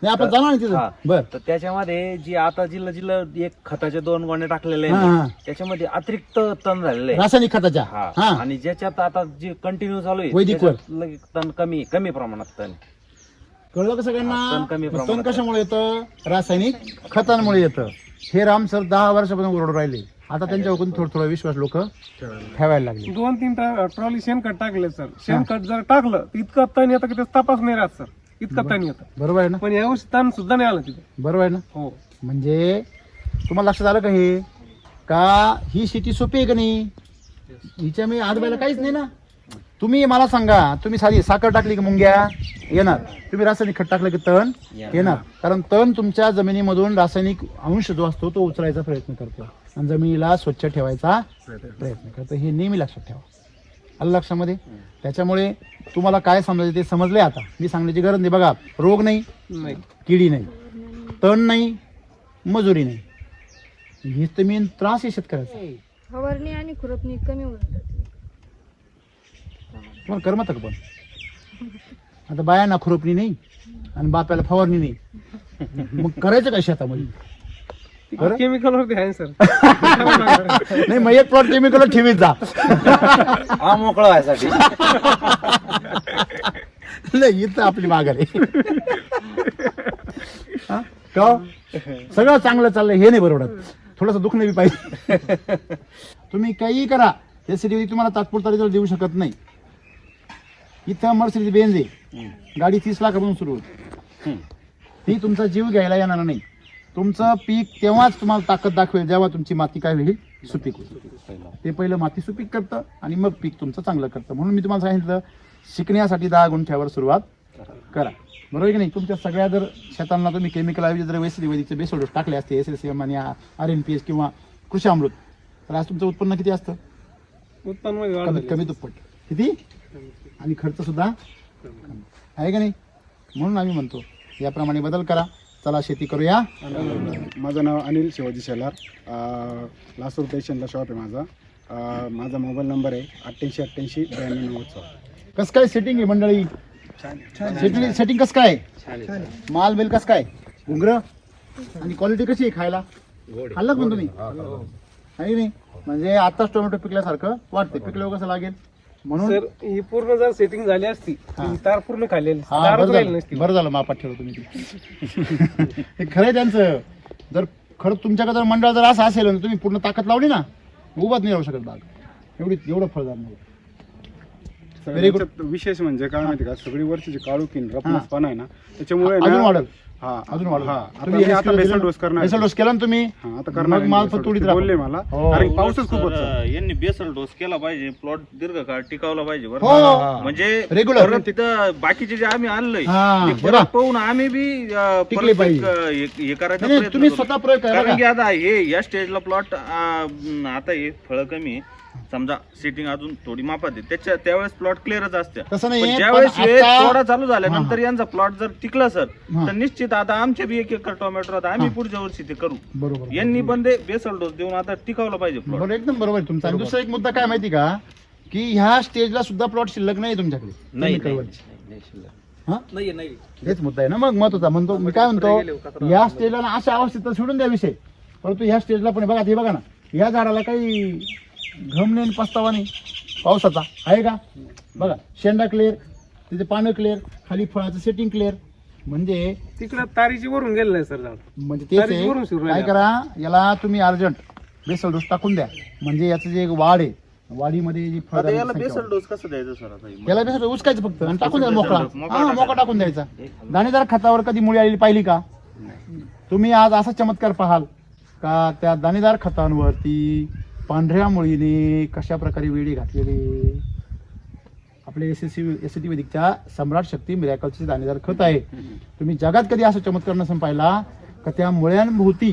नाही आपण जाणार नाही हा. तिथं. बर तर त्याच्यामध्ये जी आता जिल्हा एक खताचे 2 गोणे टाकलेले हा, आहे हा. त्याच्यामध्ये अतिरिक्त तण झालेले आहे. रासायनिक खताच्या. हा. हा आणि ज्याच्यात आता जे कंटिन्यू चालू आहे वैदिक वर. त्याच्यात लगेच तण कमी प्रमाणात तण. कळलं का हा, तण सगळ्यांना. कमी तण प्रमाणात. कशामुळे येतं, रासायनिक खतांमुळे येतं. हे राम सर 10 वर्षापासून ओरडून राहिले. आता त्यांच्याकडून थोडा विश्वास लोक ठेवायला लागले. 2-3 ट्रॉली शेणखत टाकले सर. शेणखत जर टाकलं तर इतकं तण येतं की त्याचा तपास नाही राहत सर, इतकं तण येतं. बरोबर आहे ना. पण यावर्षी तण सुद्धा नाही आलं तिथे. बरोबर आहे ना. हो म्हणजे तुम्हाला लक्षात आलं का हे का ही शेती सोपी आहे का नाही. हिच्या मी आजबायला काहीच नाही ना. तुम्ही मला सांगा, तुम्ही साधी साखर टाकली की मुंग्या येणार, तुम्ही रासायनिक खत टाकलं की तण येणार. कारण तण तुमच्या जमिनीमधून रासायनिक अंश जो असतो तो उचलायचा प्रयत्न करतो आणि जमिनीला स्वच्छ ठेवायचा प्रयत्न करतो. हे नेहमी लक्षात ठेवा. आलं लक्षामध्ये. त्याच्यामुळे तुम्हाला काय समजायचं ते समजले. आता मी सांगण्याची गरज नाही. बघा रोग नाही, किडी नाही, तण नाही, मजुरी नाही. हेच तर मेन त्रास आहे शेतकऱ्याचा. फवारणी आणि खुरपणी कमी होत. तुम्हाला करमत का पण. आता बायांना खुरपणी नाही आणि बाप्याला फवारणी नाही, मग करायचं काय शेतामध्ये. केमिकल वरती आहे सर. नाही मग एक प्लॉट केमिकल ठेवीत जा. हा मोकळा व्हायसाठी. नाही इथं आपली माघार आहे. हा? का हो? सगळं चांगलं चाललंय हे नाही बरोबर. थोडस दुखणं बी पाहिजे. तुम्ही काही करा त्यासाठी तुम्हाला तात्पुरता रिझल्ट देऊ शकत नाही. इथं मर्सिडीज बेंज आहे, गाडी 30 लाखापासून सुरू होती. ती तुमचा जीव घ्यायला येणार नाही. तुमचं पीक तेव्हाच तुम्हाला ताकद दाखवेल जेव्हा तुमची माती काय होईल, सुपीक होईल. ते पहिलं माती सुपीक करतं आणि मग पीक तुमचं चांगलं करतं. म्हणून मी तुम्हाला सांगितलं शिकण्यासाठी 10 गुंठ्यावर सुरुवात करा. बरोबर की नाही. तुमच्या सगळ्या जर शेतांना तुम्ही केमिकल ऐवजी जर वैदिकचे बेसल डोस टाकले असते, SSM आणि RNPS किंवा कृषी अमृत, तर आज तुमचं उत्पन्न किती असतं. उत्पन्न कमीत कमी दुप्पट. किती. आणि खर्च सुद्धा आहे का नाही. म्हणून आम्ही म्हणतो याप्रमाणे बदल करा. चला शेती करूया. माझं नाव अनिल शिवाजी शेलार, लासूर स्टेशनला शॉप आहे माझा. माझा मोबाईल नंबर आहे 8888 9296. कसं काय सेटिंग आहे मंडळी. सेटिंग कसं काय, माल बिल कसं काय, घुंगर आणि क्वालिटी कशी आहे खायला. खाल्लं पण तुम्ही आहे नाही. म्हणजे आताच टोमॅटो पिकल्यासारखं वाटते. पिकल्यावर कसं लागेल. म्हणून सर ही पूर्ण जर सेटिंग झाली असती ती तार पूर्ण खाल्लेली हा, तारच बरं राहिली झालं नसती. बरं झालं मापात ठेवलं तुम्ही ते. हे खरं आहे त्यांचं. जर खरं तुमच्याकडे जर मंडळ जर असं असेल ना तुम्ही पूर्ण ताकद लावली ना उभाच नाही राहू शकत बाग, एवढं फळदार नाही. Sir, Very good. याच्यात विशेष म्हणजे काय माहिती का, सगळी वरची जी काळोखी रफनेसपणा आहे ना, त्याच्यामुळे अजून ना- वाढेल, हा अजून वाढेल. हा आता तुम्ही मी आता बेसल डोस करणार बेसल डोस केला ना तुम्ही, हा, आता करणार मग माल आहे. पण तोडीत ते राहा. बोलले मला, हो. कारण पाऊसच खूप होत सर, यांनी बेसल डोस केला पाहिजे, प्लॉट दीर्घकाळ टिकावला पाहिजे बरं हो. का? म्हणजे Regular. परत तिथं बाकीचे जे आम्ही आणलंय हा, ते हे बघा. परत पाहून आम्ही बी टिकले परत पाहिजे. हे करायचा नाही, प्रयत्न तुम्ही करू. स्वतः प्रयोग करा कारण की बघा. आता हे या स्टेजला प्लॉट आता हे फळ कमी आहे. समजा सेटिंग अजून थोडी मापात आहे, त्यावेळेस प्लॉट क्लिअरच असते. तसं नाहीये, ज्यावेळेस पण हे आता- तोडा चालू झाल्यानंतर यांचा प्लॉट जर टिकला सर, हा. तर निश्चित आता आमचे बी 1 एकर टोमॅटो आता आम्ही पुढच्या वर्षी ते करू. बरोबर यांनी पण ते बेसल डोस देऊन आता टिकावलं पाहिजे प्लॉट. बरोबर, एकदम बरोबर आहे तुमचा. आणि दुसरा एक मुद्दा काय माहिती का, की ह्या स्टेजला सुद्धा प्लॉट शिल्लक नाही तुमच्याकडे. हा? हेच मुद्दा आहे ना मग महत्वाचा. म्हणतो मी काय म्हणतो, या स्टेजला ना अशा अवस्थेत तर सोडून द्या विषय, परंतु ह्या स्टेजला पण बघा, हे बघा ना, या झाडाला काही घम नाही, पस्तावा नाही पावसाचा आहे का. बघा शेंडा क्लिअर, त्याचे पानं क्लिअर, खाली फळाचं सेटिंग क्लिअर. म्हणजे तिकडं तारीची वरून गेलेलं आहे सर झाड. म्हणजे तेच आहे, वरून सुरू काय करा, याला तुम्ही अर्जंट बेसल डोस टाकून द्या. म्हणजे याचं जे वाढ आहे, वाढीमध्ये जी आता याला फळदार बेसल डोस कसं द्यायचं सर आता? याला बेसल उचकायचं फक्त आणि टाकून द्या मोकळा. हा, मोकळा टाकून द्यायचा. दाणेदार खतावर कधी मुळी आलेली पाहिली का तुम्ही? आज असा चमत्कार पाहाल का त्या दाणेदार खतांवरती पांढऱ्या मुळीने कशा प्रकारे वेळी घातलेले. आपले एसटी वैदिकच्या सम्राट शक्ती मिरॅकलचे दाणेदार खत आहे. तुम्ही जगात कधी असं चमत्कार नसून पाहिला का त्या मुळ्यांभोवती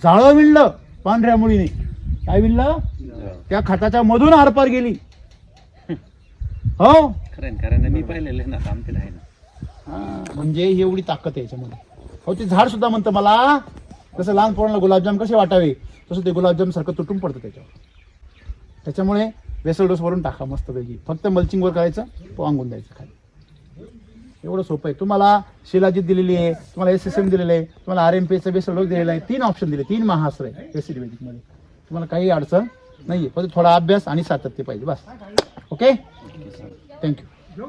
जाळं विणलं पांढऱ्या मुळीने. काय विणलं? त्या खताच्या मधून आरपार गेली. हो, कारण मी पाहिलेलं ना, आमचे आहे ना. हा, म्हणजे ही एवढी ताकद आहे याच्यामध्ये. हो, ते झाड सुद्धा म्हणतं मला, जसं लहान पोरांना गुलाबजाम कसे वाटावे तसं ते गुलाबजाम सारखं तुटून पडतं त्याच्यावर. त्याच्यामुळे बेसल डोस वरून टाका मस्त पैकी. फक्त मल्चिंग वर करायचं, वांगून द्यायचं खाली. एवढं सोपं आहे. तुम्हाला शिलाजीत दिलेली आहे, तुम्हाला SSM दिलेलं आहे, तुम्हाला RMPचा बेसल डोस दिलेला आहे. 3 ऑप्शन दिले, 3 महाअस्त्र आहे एसिड वैदिकमध्ये. तुम्हाला काही अडचण नाहीये, फक्त थोडा अभ्यास आणि सातत्य पाहिजे बस. Okay, thank you.